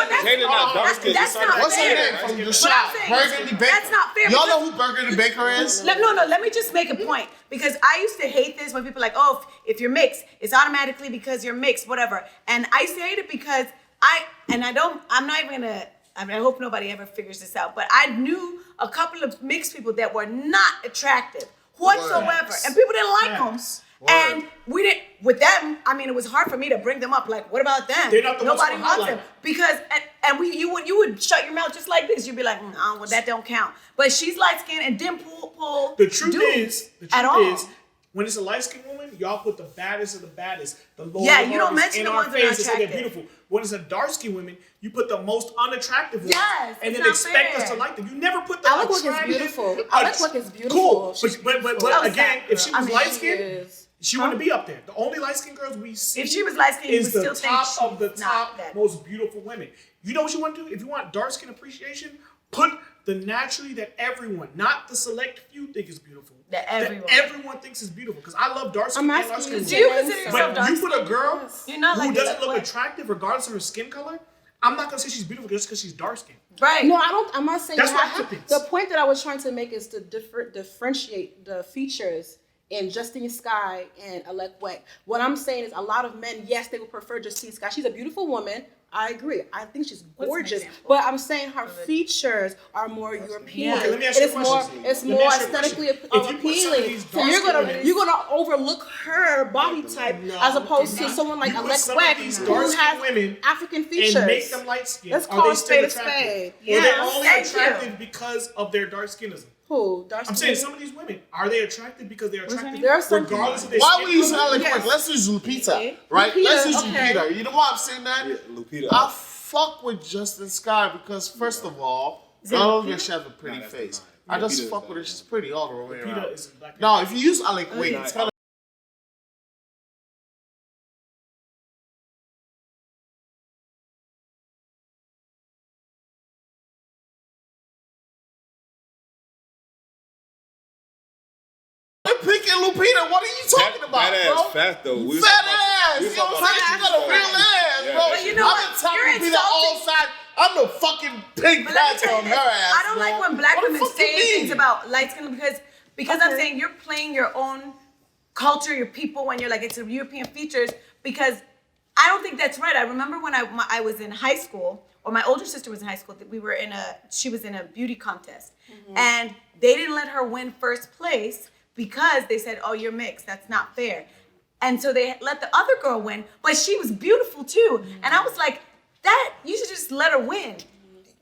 that's- not dark skinned. that's not What's her fair. name from the What shop? I'm saying is- Burgundy Baker. That's not fair Y'all because- know who Burgundy Baker is? Let me just make a point because I used to hate this when people are like, oh, if you're mixed, it's automatically because you're mixed, whatever. And I used to hate it because I'm not even gonna, I hope nobody ever figures this out, but I knew a couple of mixed people that were not attractive whatsoever. Words. And people didn't like them. Words. And we didn't, with them, I mean, it was hard for me to bring them up. Like, what about them? They're not the ones Nobody who wants highlight. them. Because, you would shut your mouth just like this. You'd be like, well, that don't count. But she's light skinned and didn't pull The truth dudes is, at all. when it's a light skinned woman, y'all put the baddest of the baddest, the lower Yeah, you don't lowers mention in the our ones that are face and say they're attractive. beautiful. When it's a dark skinned woman, you put the most unattractive ones, Yes, and it's then not expect us fair. to like them. You never put the Alec Weck is attractive. beautiful. Alec Weck is beautiful. Cool, She's but That was again, sad, if she girl. I was mean, light She skinned, is. she wouldn't be up there. The only light skinned girls we see If she was light skinned, you is would the still top think of the she's not top that. most beautiful women. You know what you want to do? If you want dark skin appreciation, put the naturally that everyone, not the select few, think is beautiful. That everyone. everyone thinks is beautiful. Because I love dark skin I'm and light asking skin you, Do women. you consider yourself But dark you put a girl You're not who like doesn't Alec look Weck. attractive regardless of her skin color, I'm not gonna say she's beautiful just because she's dark skinned. Right. No, I'm not saying That's you what have to. happens. The point that I was trying to make is to differentiate the features in Justine Sky and Alec Weck. What I'm saying is a lot of men, yes, they would prefer Justine Sky. She's a beautiful woman. I agree. I think she's gorgeous. example? But I'm saying her features are more European. Okay, let me ask you a It's more question. it's Let me more ask you a aesthetically question. If you put some of appealing. these So you're dark-skinned gonna women- you're gonna overlook her body type as opposed to someone like You put Alec some of Weck these who dark-skinned has women African features. and make them light skinned. Let's Are call they a still spade a attractive? spade. Or they're Yes, only thank you. attractive because of their dark skinism. Who? Dark I'm saying some of these women, are they attractive because they're attractive There are some regardless of their Why skin would you use color? Alec Yes. Weck? Let's use Lupita, Okay. right? Lupita, Let's use okay. Lupita. You know why I'm saying that? Yeah, Lupita. I fuck with Justin Sky because first of all, not only does she have a pretty Nah, that's face, not. I just Lupita's fuck not. with her. She's pretty all the way Lupita around. is a black Now, if you use Alec Weck, yeah. it's kind of picking Lupita. What are you talking about, that bro? ass fat though. We was Fat talking about- ass. we You was know talking what I'm about saying? She got a that. real ass, Yeah. bro. But you know I've what? been talking You're Lupita all insulting- side. I'm the fucking pig But let me patch tell on you her this. ass. I don't like bro. when black What the women fuck you say mean? things about light skin because I'm saying you're playing your own culture, your people when you're like it's a European features because I don't think that's right. I remember when I was in high school, or my older sister was in high school. That she was in a beauty contest, and they didn't let her win first place because they said, "Oh, you're mixed. That's not fair." And so they let the other girl win, but she was beautiful too. And I was like, that, you should just let her win.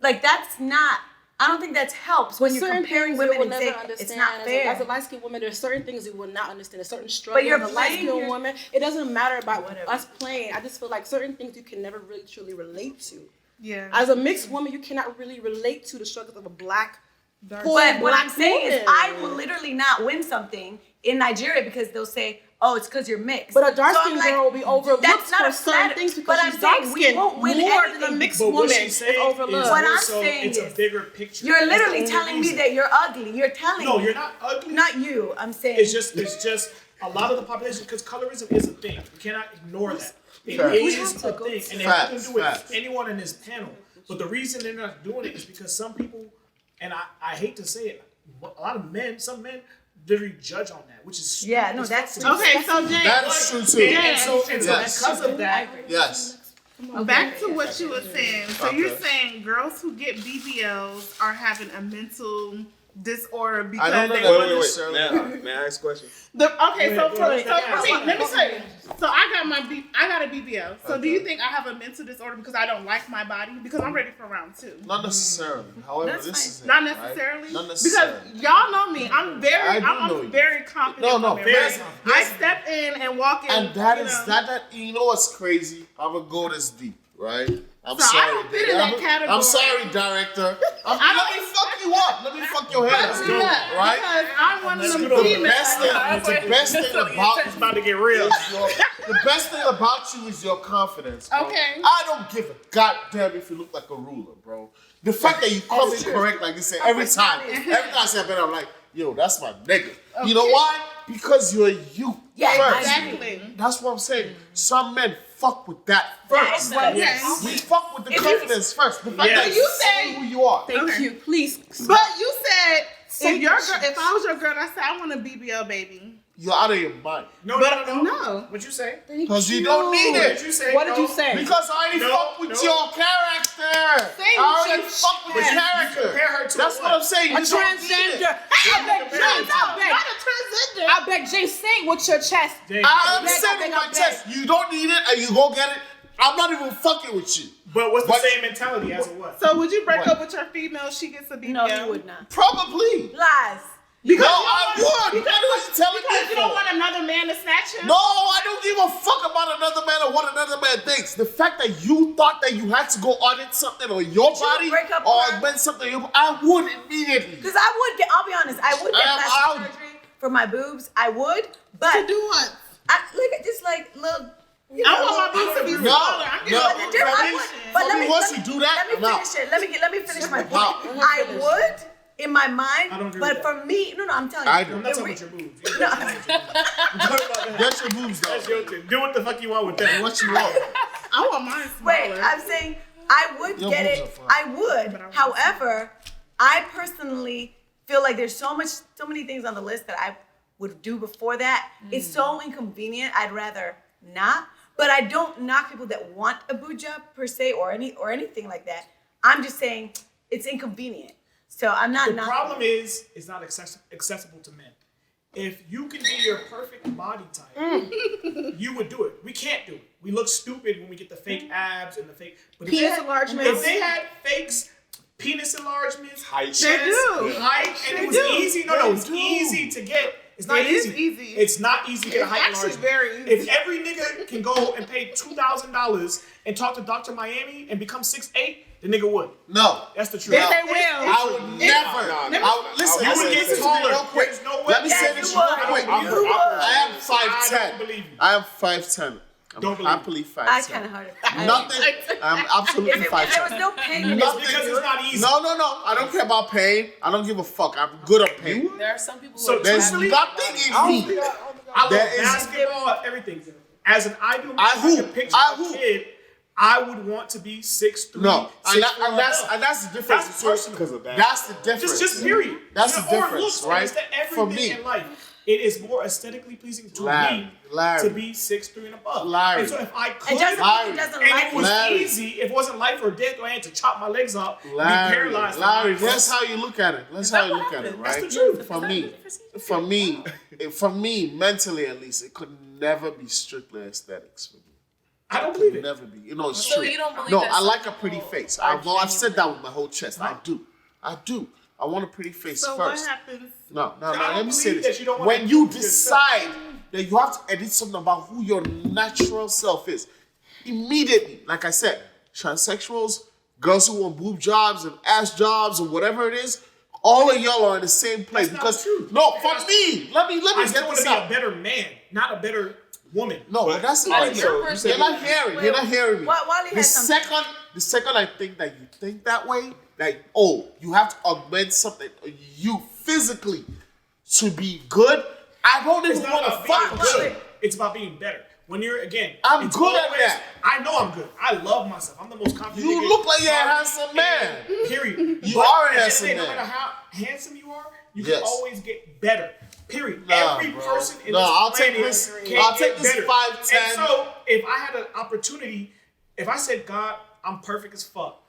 Like, that's not, I don't think that helps when you're Certain comparing things women we will and say never understand. it's not fair. As a light-skinned woman, there's certain things we will not understand. There's certain struggles. But you're as a playing light-skinned your- woman, it doesn't matter about us playing. I just feel like certain things you can never really truly relate to. Yeah. As a mixed woman, you cannot really relate to the struggles of a black, But what I'm saying is, woman. I will literally not win something in Nigeria because they'll say, "Oh, it's because you're mixed." But a dark So I'm skinned like, girl will be overlooked that's not for a certain flatter- things because but she's I'm dark saying we skinned won't win more than a anything. mixed But woman what is she's saying overlooked. is What more I'm so saying it's is, a bigger picture. You're That's the literally only telling me reason. that you're ugly. You're telling No, me. you're not ugly. Not you. I'm saying. It's just a lot of the population, because colorism is a thing. We cannot ignore that. It Facts. is a thing, and they Facts, can do it facts. with anyone in this panel. But the reason they're not doing it is because some people, and I hate to say it, a lot of men, some men, literally judge on that, which is stupid. Yeah, no, as that's fuck to me. Okay, so Jay, That is true too. And so Yes. because of that, Yes. back to what you were saying. So you're Okay. saying girls who get BBLs are having a mental disorder because I don't know they that want Wait, to. wait. May I ask a question? Okay, so Wait, for wait, me, wait. let me tell you. So I got a BBL. So do you think I have a mental disorder because I don't like my body? Because I'm ready for round 2. Not necessarily. However, That's this fine. is it, Not right? necessarily. Not necessarily. Because y'all know me. I'm I do know you. I'm very confident. No, woman, very right? confident. I step in and walk in. And that you is know. that you know what's crazy? I'm gonna go this deep, right? I'm So I sorry. don't fit in that category. I'm sorry, director. Let me fuck you up. Let me fuck your head Let's up. do that. Right? Because I'm one of them do it. The females. best thing about it's about to get real. the best thing about you is your confidence, bro. Okay. I don't give a goddamn if you look like a ruler, bro. The fact that you come in correct like this, and every time I say better, I'm like, yo, that's my nigga. You know why? Because you're you. Yeah, first. Exactly. That's what I'm saying. Some men fuck with that first. Okay. We fuck with the If you- confidence first. The fact Yes. that You say- who you are. Thank you. Please. But you said if I was your girl, I said I want a BBL baby. You're out of your mind. No. What'd you say? Because you don't need What did it. you say? What did you say? Because I already No, fuck with no. your character. Say I already what fuck with you- the you character. compare her to That's a what what? I'm saying. A You don't need it. transgender. I beg James. Not a transgender. I beg James. Say it with your chest. I beg, understand I in beg, my I beg. chest. You don't need it and you go get it. I'm not even fucking with you. But what's the What? same mentality as a what? So would you break What? up with your female? She gets a BBL. No, you would not. Probably. Lies. No, I would. What are you telling Because me you don't for? want another man to snatch him. No, I don't give a fuck about another man or what another man thinks. The fact that you thought that you had to go audit something on your Would you body break up or with her? amend something, I would immediately. Because I would get, I'll be honest, I would get I am plastic out. surgery for my boobs. I would, but To do what? I look at just like little. I want my boobs to be No, smaller. I'm no. getting There, I me- would, for but let me, me, once let you me- do that, let me I'm out. finish it. Let me finish my I'm point. out. I would in my I don't mind, agree but with for me, no, I'm telling you. I do. I'm not the talking re- about your boobs. I'm talking about that. Get your boobs That's though. your thing. Do what the fuck you want with that. What you want? I want mine smaller. Wait, I'm saying I would Your get boobs it. are fine. I would. However, I personally feel like there's so many things on the list that I would do before that. It's so inconvenient. I'd rather not. But I don't knock people that want a boob job per se or anything like that. I'm just saying it's inconvenient. So I'm not. The problem is, it's not accessible to men. If you can be your perfect body type, you would do it. We can't do it. We look stupid when we get the fake abs and the fake. But Penis enlargements. If they had fakes, penis enlargements, Height. chest, They do. height, and it was do. easy. No, it's easy to get. It's not It is easy. easy. It's not easy to get a It's height actually enlargement. very easy. If every nigga can go and pay $2,000 and talk to Dr. Miami and become 6'8", the nigga would. No. That's the truth. Yes, they will. I would never. Listen, You would get listen to me taller. real quick. There's no way. Let me say Yes, this you real would. quick. You would. I am I 5'10". don't believe you. I am 5'10". I'm Don't believe happily 5'10". I kind of hard. Nothing. I'm absolutely If there was 5'10". no pain, Nothing. Because it's not easy. No. I don't care about pain. I don't give a fuck. I'm good at pain. There are some people who So are There's truthfully, nothing in me. I love There is- basketball, everything. As an ideal man, I I hoop. can picture I a hoop. kid, I would want to be 6'3". No, and 6'4", that's the difference. That's personal. Because of that. That's the difference. Just period. That's You the know, or difference, looks, right? It's the For everything me. in life. It is more aesthetically pleasing to me to be 6'3" and above. And so if I could, It doesn't it was easy. If it wasn't life or death, I had to chop my legs off, be paralyzed. Larry, that's how you look at it. That's how you look at it, right? That's the truth. For me, mentally at least, it could never be strictly aesthetics for me. I don't believe it. Never be. You know, it's So true. you don't believe No, that I like a some pretty people face. are I've said that with my whole chest. I do. I want a pretty face So first. what happens? No. don't Let me say believe that this. you don't wanna When you prove yourself. decide that you have to edit something about who your natural self is, immediately, like I said, transsexuals, girls who want boob jobs and ass jobs or whatever it is, all of y'all are in the same place. That's not Because true. no, for me, let me I still get want this to be out. a better man, not a better woman. No, but that's All right, not so here. you said You're not hearing. You're not hearing me. Wally The has something. second I think that you think that way, like, you have to augment something, you physically, to be good. I don't It's even not want to about fuck being with good. you. It's about being better. When you're I'm it's good at always- that. I know I'm good. I love myself. I'm the most confident. You nigga. look like you're a handsome man. Period. You But are a at the end of the handsome day, man. No matter how handsome you are, you Yes. can always get better. Period. Nah, Every bro. person in No, this I'll take planet this- can I'll get take this better. 5'10". And so, if I had an opportunity, if I said, God, I'm perfect as fuck,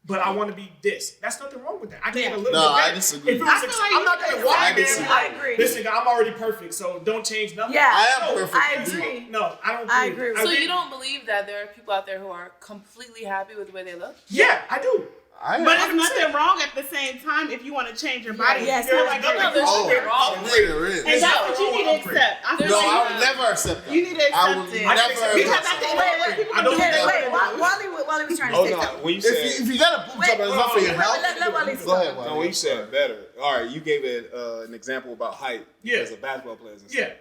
but I want to be this. That's nothing wrong with that. I can get a little No, bit better. I disagree. If it was I feel like I'm you not can gonna walk I in there and disagree. be like, I agree. listen, God, I'm already perfect, so don't change nothing. Yeah. I am No, perfect. I agree. No, I don't. I agree with So think- you don't believe that there are people out there who are completely happy with the way they look? Yeah, I do. I But it's nothing wrong at the same time if you want to change your body. Yes, There's I nothing agree. there's wrong nothing with wrong it. with there is. And that's what you need to Upgrade. accept. I feel No, like I would never accept that. you need to I accept would it. never Because ever Because accept at the that. end of the day, I don't Wait, think Wally was trying to Oh say no, something. when you said If you got a boob job and it's not for your health, Let Wally go ahead, no, when Wally. you said better, all right, you gave it an example about height Yeah. as a basketball player. And stuff. Yeah,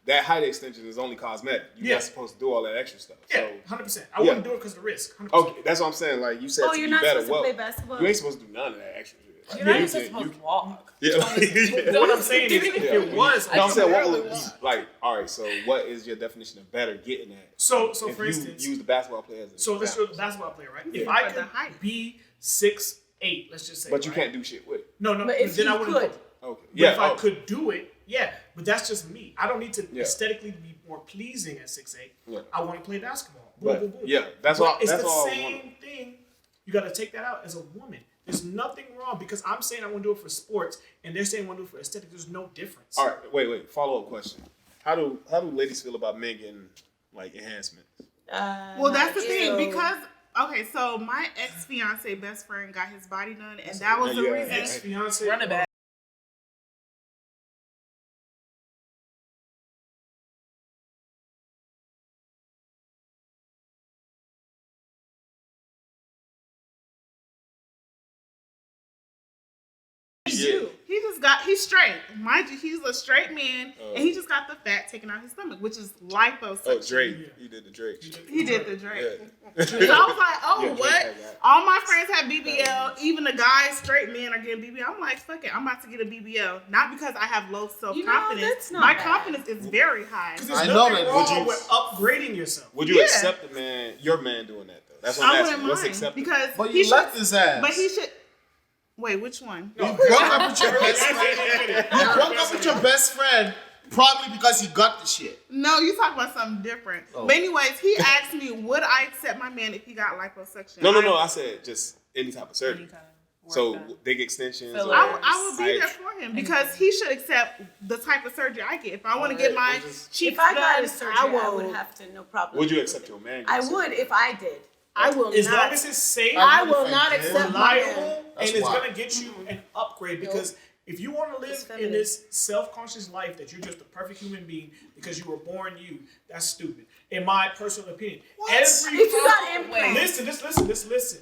That height extension is only cosmetic. You're Yeah. not supposed to do all that extra stuff. yeah, So 100%. I wouldn't do it because of the risk. 100%. okay, that's what I'm saying. Like you said, Oh, to you're be not better. supposed to Well, play basketball? you ain't supposed to do none of that extra shit. Like, You're not you even can- supposed you- to walk. Yeah, But what I'm saying is, if it was, no, I'm saying what barely would was. like? All right, so what is your definition of better getting at? So If for you instance, use the basketball player as an so let's example. do the basketball player, right? If Yeah, I but the could height. be 6'8", let's just say, But you right? can't do shit with it. No, But if then I you wouldn't. could. But Okay. Yeah. if I could do it, yeah. But that's just me. I don't need to Yeah. aesthetically be more pleasing at 6'8". Yeah. I want to play basketball. Boom, But, boom, boom. yeah, that's But all. It's That's the all I same want. thing. You got to take that out as a woman. There's nothing wrong because I'm saying I want to do it for sports, and they're saying I want to do it for aesthetic. There's no difference. All right, wait. Follow up question. How do ladies feel about men getting like enhancements? Well, that's the thing because okay, so my ex-fiance best friend got his body done, and that was the Yeah, reason. Ex-fiance. Run it back. Yeah. He's straight. Mind you, he's a straight man, and he just got the fat taken out his stomach, which is liposuction. Oh, Drake. He did the Drake. He did the Drake. Yeah. So I was like, oh, Yeah, Drake what? had that. All my friends have BBL. Even the guys, straight men, are getting BBL. I'm like, fuck it. I'm about to get a BBL. Not because I have low self-confidence. that's not My bad. confidence is very high. Because there's I know nothing that. wrong Would you- with upgrading yourself. Would you Yeah. accept your man doing that though? That's what I I'm wouldn't asking. What's mind acceptable? because But he you should. left his ass. But he should. Wait, which one? No, You broke up with your best friend. You broke up with your best friend probably because he got the shit. No, you talking about something different. Oh. But anyways, he asked me, would I accept my man if he got liposuction? No. I said just any type of surgery. Anytime. Work So done. big extensions. Fillers. or I would be there height. for him because he should accept the type of surgery I get. If I want to get my cheeks If I got done, a surgery, I I will. would have to, no problem. Would you accept your man? I getting would surgery? if I did. I will As long not. as it's safe, I will If I not did. accept my man. reliable, That's and it's why. gonna get you an upgrade because if you want to live in feminine. this self-conscious life that you're just a perfect human being because you were born you, that's stupid. In my personal opinion, every If you got implants. listen.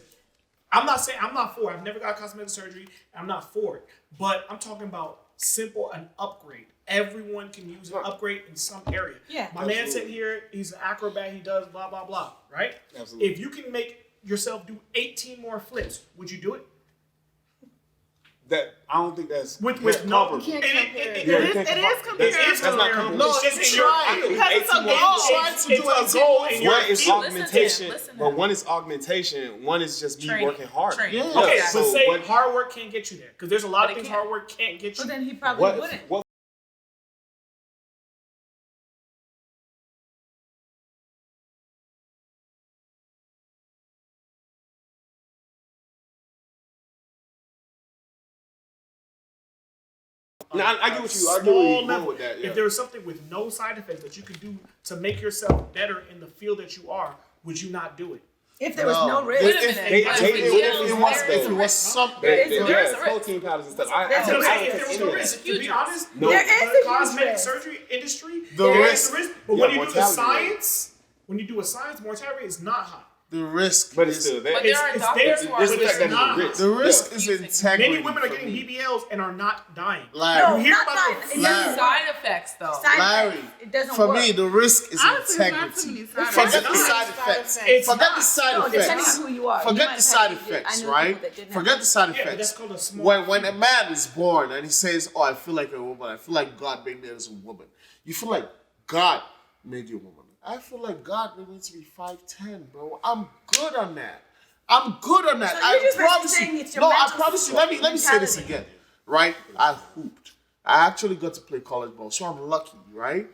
I'm not saying I'm not for it. I've never got cosmetic surgery. I'm not for it. But I'm talking about an upgrade. Everyone can use an upgrade in some area. Yeah. My man said here, he's an acrobat, he does blah, blah, blah, right? Absolutely. If you can make yourself do 18 more flips, would you do it? That I don't think that's With that's no, comparable. You can't compare it. Yeah, It you is- can't it is compare- comparable. That's not comparable. No, It's just it's in your- trying. I could do Because it's 18 a more goal. flips. Trying to do It's a 18 goal. more in your One is feet. augmentation, Listen to but him. one is augmentation. One is just me Training. working hard. Training. Yeah. Okay, Yeah, so so say what- hard work can't get you there because there's a lot But of it things can't. hard work can't get you. But then he probably What wouldn't. what No, I get what you. I get where small you're going level. with that. Yeah. If there was something with no side effects that you could do to make yourself better in the field that you are, would you not do it? If there was no risk. Wait a minute. If it was something. There's a risk. protein powders and stuff. There's a risk. If there was no risk, to be honest, No. There is the a huge cosmetic risk. surgery industry, The there risk- is a risk. But Yeah, when you do the mortality science, mortality rate is not high. The risk But it's is, still there. But there are It's doctors there. who are There's a But fact that it's not. it's a risk. the risk Yeah. is integrity. Many women are for getting me. BBLs and are not dying. Larry, No, You hear not about dying. the It doesn't Side work. effects, though. Side Larry, effects. It doesn't for work. me, the risk is Honestly, it's not too integrity. many side Forget effects. the side effects. It's Forget not. the side No, depending on effects. who you are. You Forget might the have side had- effects, I know right? people that didn't Forget have the side Yeah, but effects. that's called a small. When a man is born and he says, "Oh, I feel like a woman. I feel like God made me as a woman," you feel like God made you a woman. I feel like God made me to be 5'10", bro. I'm good on that. I'm good on that. So I you're just promise saying you. it's your No, I mental promise you. Let me say this mentality. again, right? I hooped. I actually got to play college ball, so I'm lucky, right?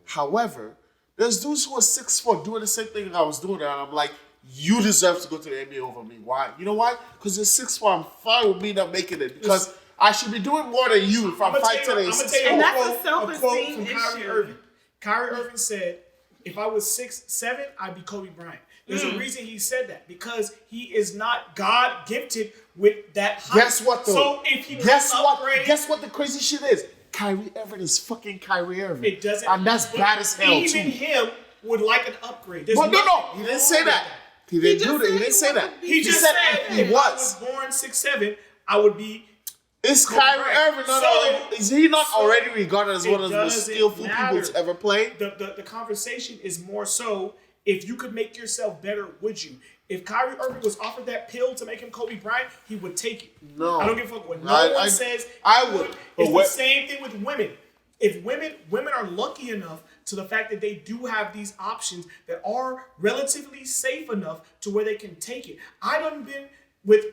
However, there's dudes who are 6'4" doing the same thing I was doing, and I'm like, you deserve to go to the NBA over me. Why? You know why? Because you're 6'4". I'm fine with me not making it because I should be doing more than you if I'm 5'10" and I'm gonna 6'4". tell you And a that's a quote self-esteem from Kyrie issue. Irving. Kyrie Irving said, "If I was 6'7", I'd be Kobe Bryant." There's a reason he said that, because he is not God gifted with that height. Guess what though? So if he Guess can what? upgrade, Guess what the crazy shit is? Kyrie Irving is fucking Kyrie Irving. it doesn't. And that's but bad as hell even too. him would like an upgrade. There's But no, nothing he didn't wrong say with that. He didn't do just that. He said didn't he say that. wanted to be- He just said, he if I was. was born 6'7", I would be. Is Kobe Kyrie Bryant. Irving not So- already? Is he not so already regarded as it one of the most doesn't skillful matter. people to ever play? The conversation is more so, if you could make yourself better, would you? If Kyrie Irving was offered that pill to make him Kobe Bryant, he would take it. No. I don't give a fuck what no I- one I- says. I would. It's But the what- same thing with women. If women are lucky enough to the fact that they do have these options that are relatively safe enough to where they can take it. I done been with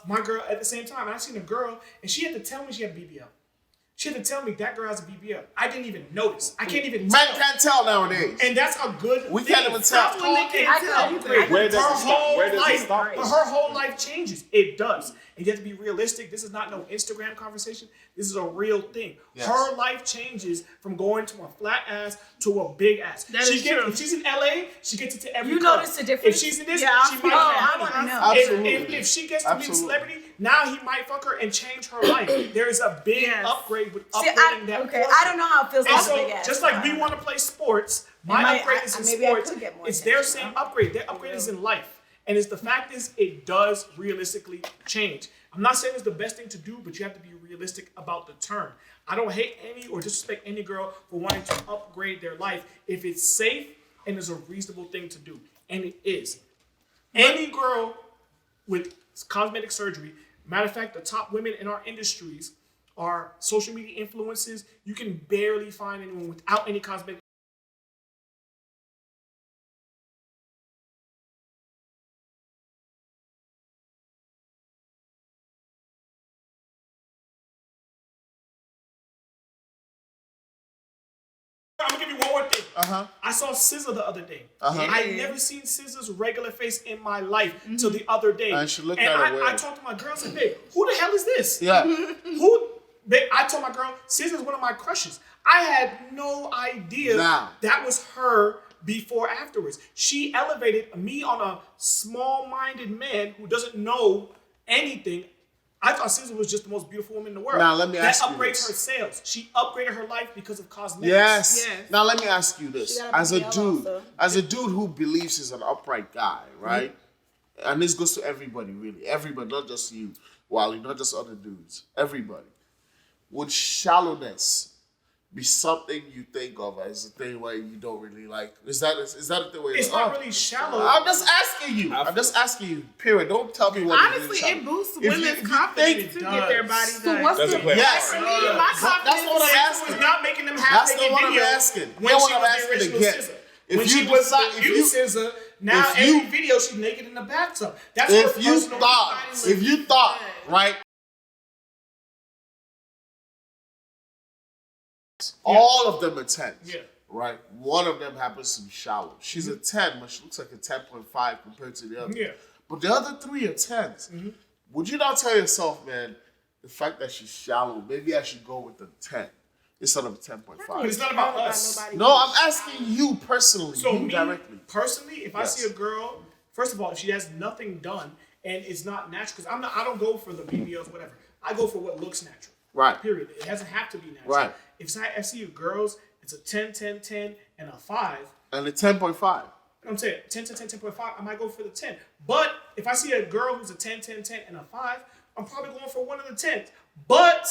my girl at the same time. And I seen a girl and she had to tell me she had BBL. She had to tell me that girl has a BBL. I didn't even notice. I can't even Man tell. can't tell nowadays. And that's a good We thing. can't even That's tell. when they can I tell. couldn't either. Where does Her it stop? whole Where does it life, stop? but her whole life changes. It does. And you have to be realistic. This is not no Instagram conversation. This is a real thing. Yes. Her life changes from going to a flat ass to a big ass. That she is gets, true. If she's in LA, she gets it to every You club. notice the difference? If she's in this, Yeah, she I might I have wanna know. Absolutely. If she gets to be a Absolutely. celebrity, now he might fuck her and change her life. There is a big Yes. upgrade with See, upgrading that. okay, portion. I don't know how it feels And like a so, big ass. just like we want to play sports, my might- upgrade is in maybe I sports. could get more It's their attention, same upgrade. Their upgrade is in life. And it's the fact is, it does realistically change. I'm not saying it's the best thing to do, but you have to be realistic about the term. I don't hate any or disrespect any girl for wanting to upgrade their life if it's safe and is a reasonable thing to do. And it is. Any girl with cosmetic surgery, matter of fact, the top women in our industries are social media influencers. You can barely find anyone without any cosmetic. I'm gonna give you one more thing. I saw SZA the other day. I never seen SZA's regular face in my life till the other day. I should look and at her I weird. talked to my girl and said, "Babe, who the hell is this? Yeah. Babe, I told my girl, SZA's one of my crushes. I had no idea Now. that was her before afterwards. She elevated me on a small-minded man who doesn't know anything. I thought SZA was just the most beautiful woman in the world. Now, let me ask that you upgrades this. her sales. She upgraded her life because of cosmetics. Yes. Yes. Now let me ask you this: got a as a BBL dude, also. as a dude who believes he's an upright guy, right? And this goes to everybody, really, everybody, not just you, Wally, not just other dudes, everybody. Would shallowness be something you think of as a thing where you don't really like? Is that a thing where It's you're not like, really shallow. I'm just asking you. I'm just asking you. Period. Don't tell me what Honestly, it is. it boosts If you- women's if you confidence think to it get their does. body So done. what's Doesn't the play a Yes. For part. me, my That's confidence what I'm SZA asking. was not making them That's half not what I'm video asking. when Here's she what was I'm the asking original again. SZA. If When you she was decide- the if new you- SZA, now if you- every video she's naked in the bathtub. That's her If you personal thought, style. if you thought, right? All of them are 10s. Yeah. Right? One of them happens to be shallow. She's a 10, but she looks like a 10.5 compared to the other. Yeah. But the other 3 are 10s. Would you not tell yourself, man, the fact that she's shallow, maybe I should go with the 10 instead of a 10.5. But it's not about us. No, I'm asking you personally, So you me, directly. personally, if I see a girl, first of all, if she has nothing done and it's not natural, because I don't go for the BBLs, whatever. I go for what looks natural. Right. Period. It doesn't have to be natural. Right. If I see girls, it's a 10, 10, 10, and a 5. And a 10.5. I'm saying 10, 10, 10, 10.5, I might go for the 10. But if I see a girl who's a 10, 10, 10, and a 5, I'm probably going for one of the 10s. But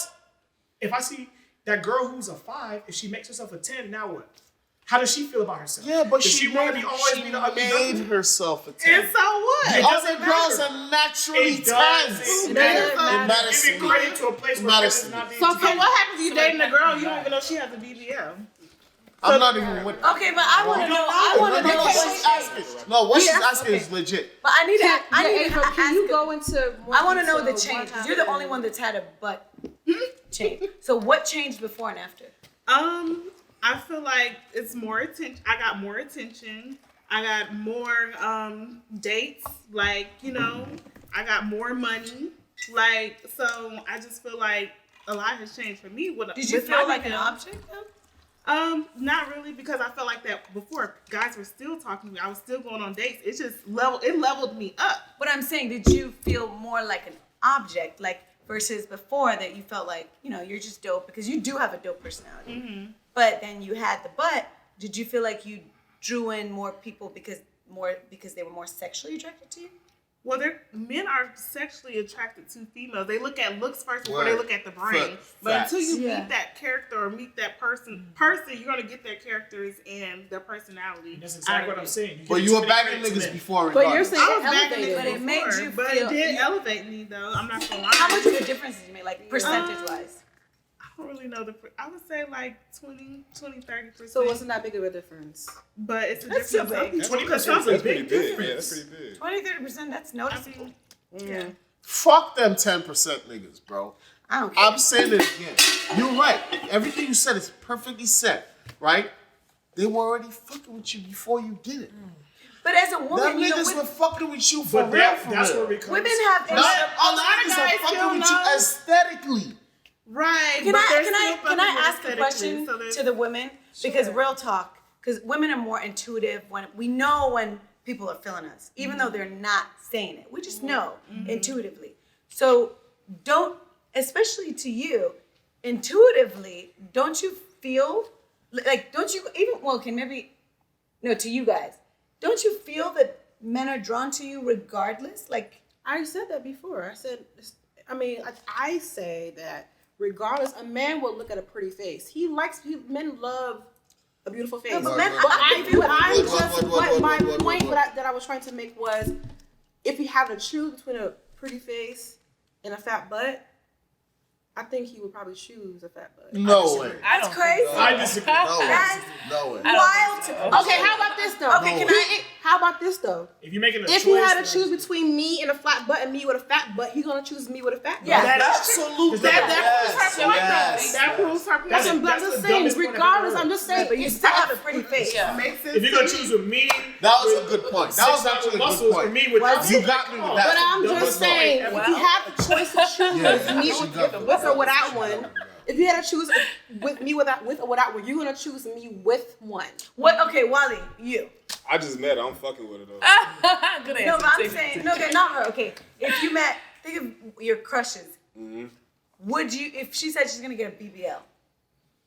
if I see that girl who's a 5, if she makes herself a 10, now what? How does she feel about herself? Yeah, but does she want to made, be always she be the ugly made duckling? herself a 10. And so what? It Other doesn't girls matter. are naturally It doesn't 10s. matter. It matters to Giving me. credit to a place where Matters it's to not me. being So taken. what happens if you dating a girl you don't even know she has a BBL? I'm not even with that. Okay, but I want to know. I want to know What what she's asking. No, what she's asking is legit. But I need to. I need to Can you ask. go into more I want to know the detail? change. 'Cause you're the only one that's had a butt change. So what changed before and after? I feel like it's more attention. I got more attention. I got more dates. Like, you know, I got more money. Like, so I just feel like a lot has changed for me. Did you feel like an object though? Not really, because I felt like that before. Guys were still talking to me. I was still going on dates. It just leveled me up. What I'm saying, did you feel more like an object, like versus before that you felt like, you know, you're just dope because you do have a dope personality. Mm-hmm. But then you had the butt. Did you feel like you drew in more people because they were more sexually attracted to you? Well, men are sexually attracted to females. They look at looks first before they look at the brain. But until you meet that character or meet that person, you're gonna get their characters and their personality. That's exactly what I'm saying. But you were bagging niggas before. But you're regardless. saying I was it bagging elevated. niggas But it made before, you but feel- it did elevate me though. I'm not gonna lie. How much of a difference did you make, like percentage wise? I don't really know I would say like 20, 30%. So it wasn't that big of a difference. But it's a That's difference. still big. 20% is a That's pretty big big. difference. Yeah, that's pretty big. 20-30%, that's noticeable. Yeah. Fuck them 10% niggas, bro. I don't care. I'm saying it again. You're right. Everything you said is perfectly said, right? They were already fucking with you before you did it. But as a Them woman, you know, niggas were fucking with you for But real, that's for where real. it comes. women have. Not a all lot of niggas guys are fucking still with you know. aesthetically. Right. Can but they're I still fucking ask a aesthetically, question so there's- to the women? Because real talk, because women are more intuitive when we know when people are feeling us, even though they're not saying it. We just know intuitively. So especially to you, intuitively, don't you feel like, don't you even, well, okay, maybe, no, to you guys, don't you feel that men are drawn to you regardless? Like, I said that before. I say that regardless, a man will look at a pretty face. Men love a beautiful face. No, but men- My point that I was trying to make was, if you have to choose between a pretty face and a fat butt, I think he would probably choose a fat butt. No way. that's crazy. I disagree. No way. That's No way. wild to me. Okay, how about this though? Okay, No. How about this though? If you're making a If choice, he had to then- choose between me and a flat butt and me with a fat butt, he's gonna choose me with a fat butt. Yeah. Absolutely. That proves her point. Yes. That proves her point. That's I'm the just saying, dumbest point I've regardless, ever I'm heard. just saying, But you still have a pretty face. Makes sense If you're gonna to me. choose with me, That was a good point. That was actually a good muscles for point. me with You got me with that. But I'm That just was not- saying, if you have the choice to choose Yeah, me she with got me. or without one, if you had to choose with me with or without one, you're gonna choose me with one. What? Okay, Wally, you. I just met her. I'm fucking with her though. Good answer. No, but I'm saying, no, okay, not her. Okay, if you met, think of your crushes. Would you, if she said she's gonna get a BBL,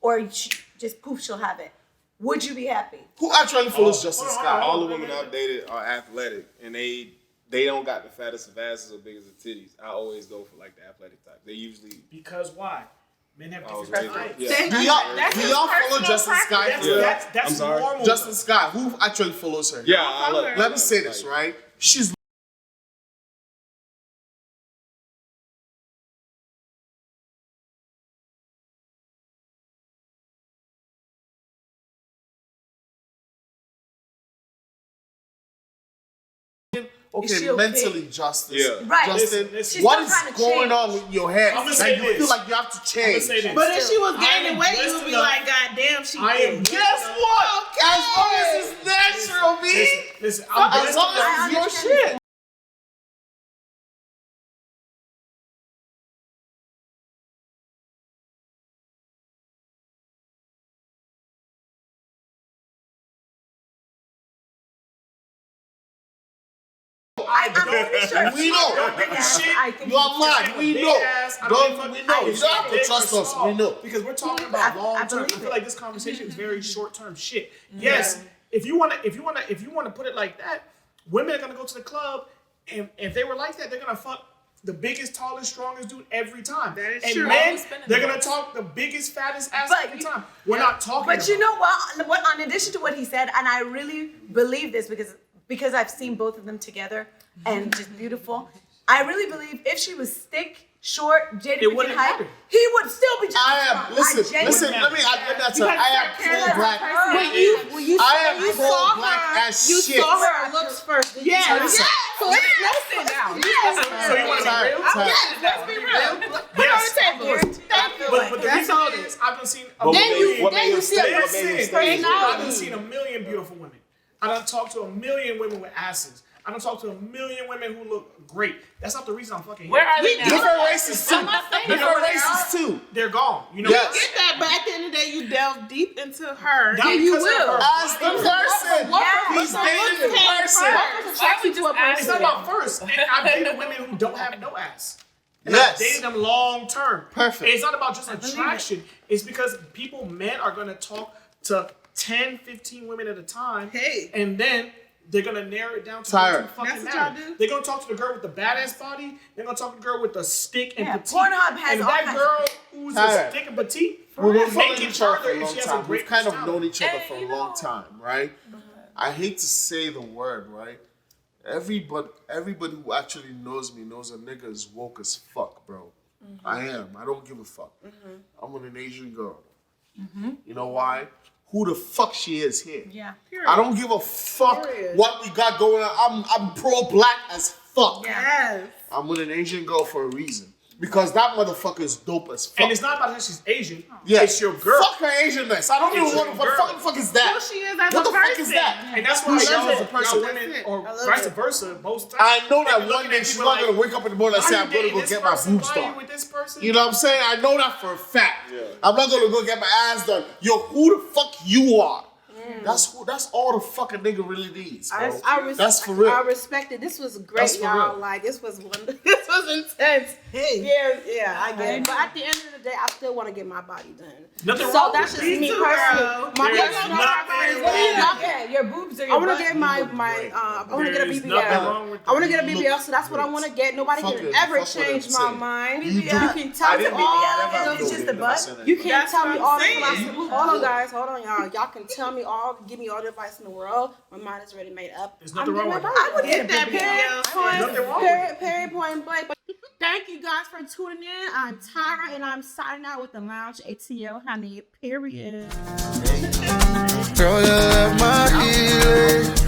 or she just poof, she'll have it, would you be happy? Who actually follows Justin hold on, Scott? All the women I've dated are athletic, and they don't got the fattest of asses or big as the titties. I always go for like the athletic type. They usually. Because why? Men have I was different raised preferences. up. Yeah. Do y'all follow Justin Scott? That's I'm sorry. normal. Justin Scott, who actually follows her? Yeah, I love. Let me say this, right? She's Is she okay? mentally, Justin. Yeah. Right. Justin, Listen, what she's is still trying to going change. on with your head? I'm gonna Like, say you this. feel like you have to I'm change. gonna say this. But if she was I gaining am weight, you blessed would be enough- like, God damn, she I am did. Guess what? As long as it's natural, B. Listen, I'm As blessed long enough- as it's your understand. shit. I don't. We know. Don't give a shit. I think You are mad. We Big know. ass, I Don't don't we give a know? fuck. You don't have to Big trust or us. small. We know. Because we're talking about long term. I believe feel it. like this conversation is very short term shit. Yes, if you wanna put it like that, women are gonna go to the club, and if they were like that, they're gonna fuck the biggest, tallest, strongest dude every time. That is and true. men, Always been in they're the gonna box. talk the biggest, fattest ass But every you- time. We're not talking. But you about know what? In addition to what he said, and I really believe this because I've seen both of them together and just beautiful. I really believe if she was thick, short, Jada It wouldn't Pinkett height, matter. he would still be just I as am. strong. Listen. genuinely- Let me tell you. I am pro-black. I am pro-black as You shit. saw her looks first. Did you Yes. see her? Listen. So let's sit down. So you want to be real? Let's be real. Put Yes. it on the table. Thank you. But the That's reason all it is, is. I've been seen a What Then million. you then you see a Listen, personality. I've been seen a million beautiful women. I done talked to a million women with asses. I done talked to a million women who look great. That's not the reason I'm fucking here. Where are they now? Different races too. You know Different where they races are? too. They're gone. You know Yes. what? Get that, but at the end of the day, you delve deep into her. Not you because of will. her As the body. person. He's So dating the look at person. attracted to a It's not person. about first. And I've dated women who don't have no ass. And Yes. I've dated them long term. Perfect. It's not about just attraction. It's because men are going to talk to 10, 15 women at a time. Hey. And then they're going to narrow it down to Tyra. what fucking That's what matter. y'all do? They're going to talk to the girl with the badass body. They're going to talk to the girl with the stick and Yeah, petite. Pornhub has and all that kinds girl of who's Tyra. a stick and petite, We've been make following it each other harder for a if long she has a time. great We've kind of personality. known each other Hey, for a you long know. time, right? I hate to say the word, right? Everybody who actually knows me knows a nigga is woke as fuck, bro. I am. I don't give a fuck. I'm with an Asian girl. You know why? Who the fuck she is here. Yeah. I don't give a fuck Period. what we got going on. I'm pro-black as fuck. Yes. I'm with an Asian girl for a reason. Because that motherfucker is dope as fuck. And it's not about how she's Asian. Yeah. It's your girl. Fuck her Asianness. I don't It's even your want what girl. the fuck is that? Who she is as What a the fuck is person. that? And that's Who why she is y'all, as a person. y'all women, or I love vice it. versa, most times. I know they that be looking one at day you she's like, not gonna wake up in the morning and say, "Why I'm you gonna dating go this get my person? boobs Why you done. with this person? You know what I'm saying? I know that for a fact. I'm not gonna go get my ass done. Yo, who the fuck you are? That's all the fucking nigga really needs, bro. That's for real. I respect it. This was great, That's for y'all. real. Like this was wonderful. This was intense. Hey. Yeah, I get it. But at the end of the day, I still want to get my body done. Nothing So wrong that's with just it. me too, personally. girl. My There's personal nothing preference. wrong with Y'all it. can- Your boobs are I your want to butt. get my I want to get a There's BBL. nothing wrong with I want to it. get a BBL, so that's what I want to get. Nobody Fuck can it. ever Fuck what change I'm my saying. mind. You You do. can tell I me didn't all. BBL. It's just the butt. You can't That's tell what me I'm all the saying. philosophy. Hold on, guys. Hold on, y'all. Y'all can tell me all, give me all the advice in the world. My mind is already made up. There's nothing wrong with it. I would Get that BBL. Nothing wrong with it. Period, point blank. But thank you guys for tuning in. I'm Tyra, and I'm signing out with the Lounge ATL, honey. Period. Girl, you love my healing.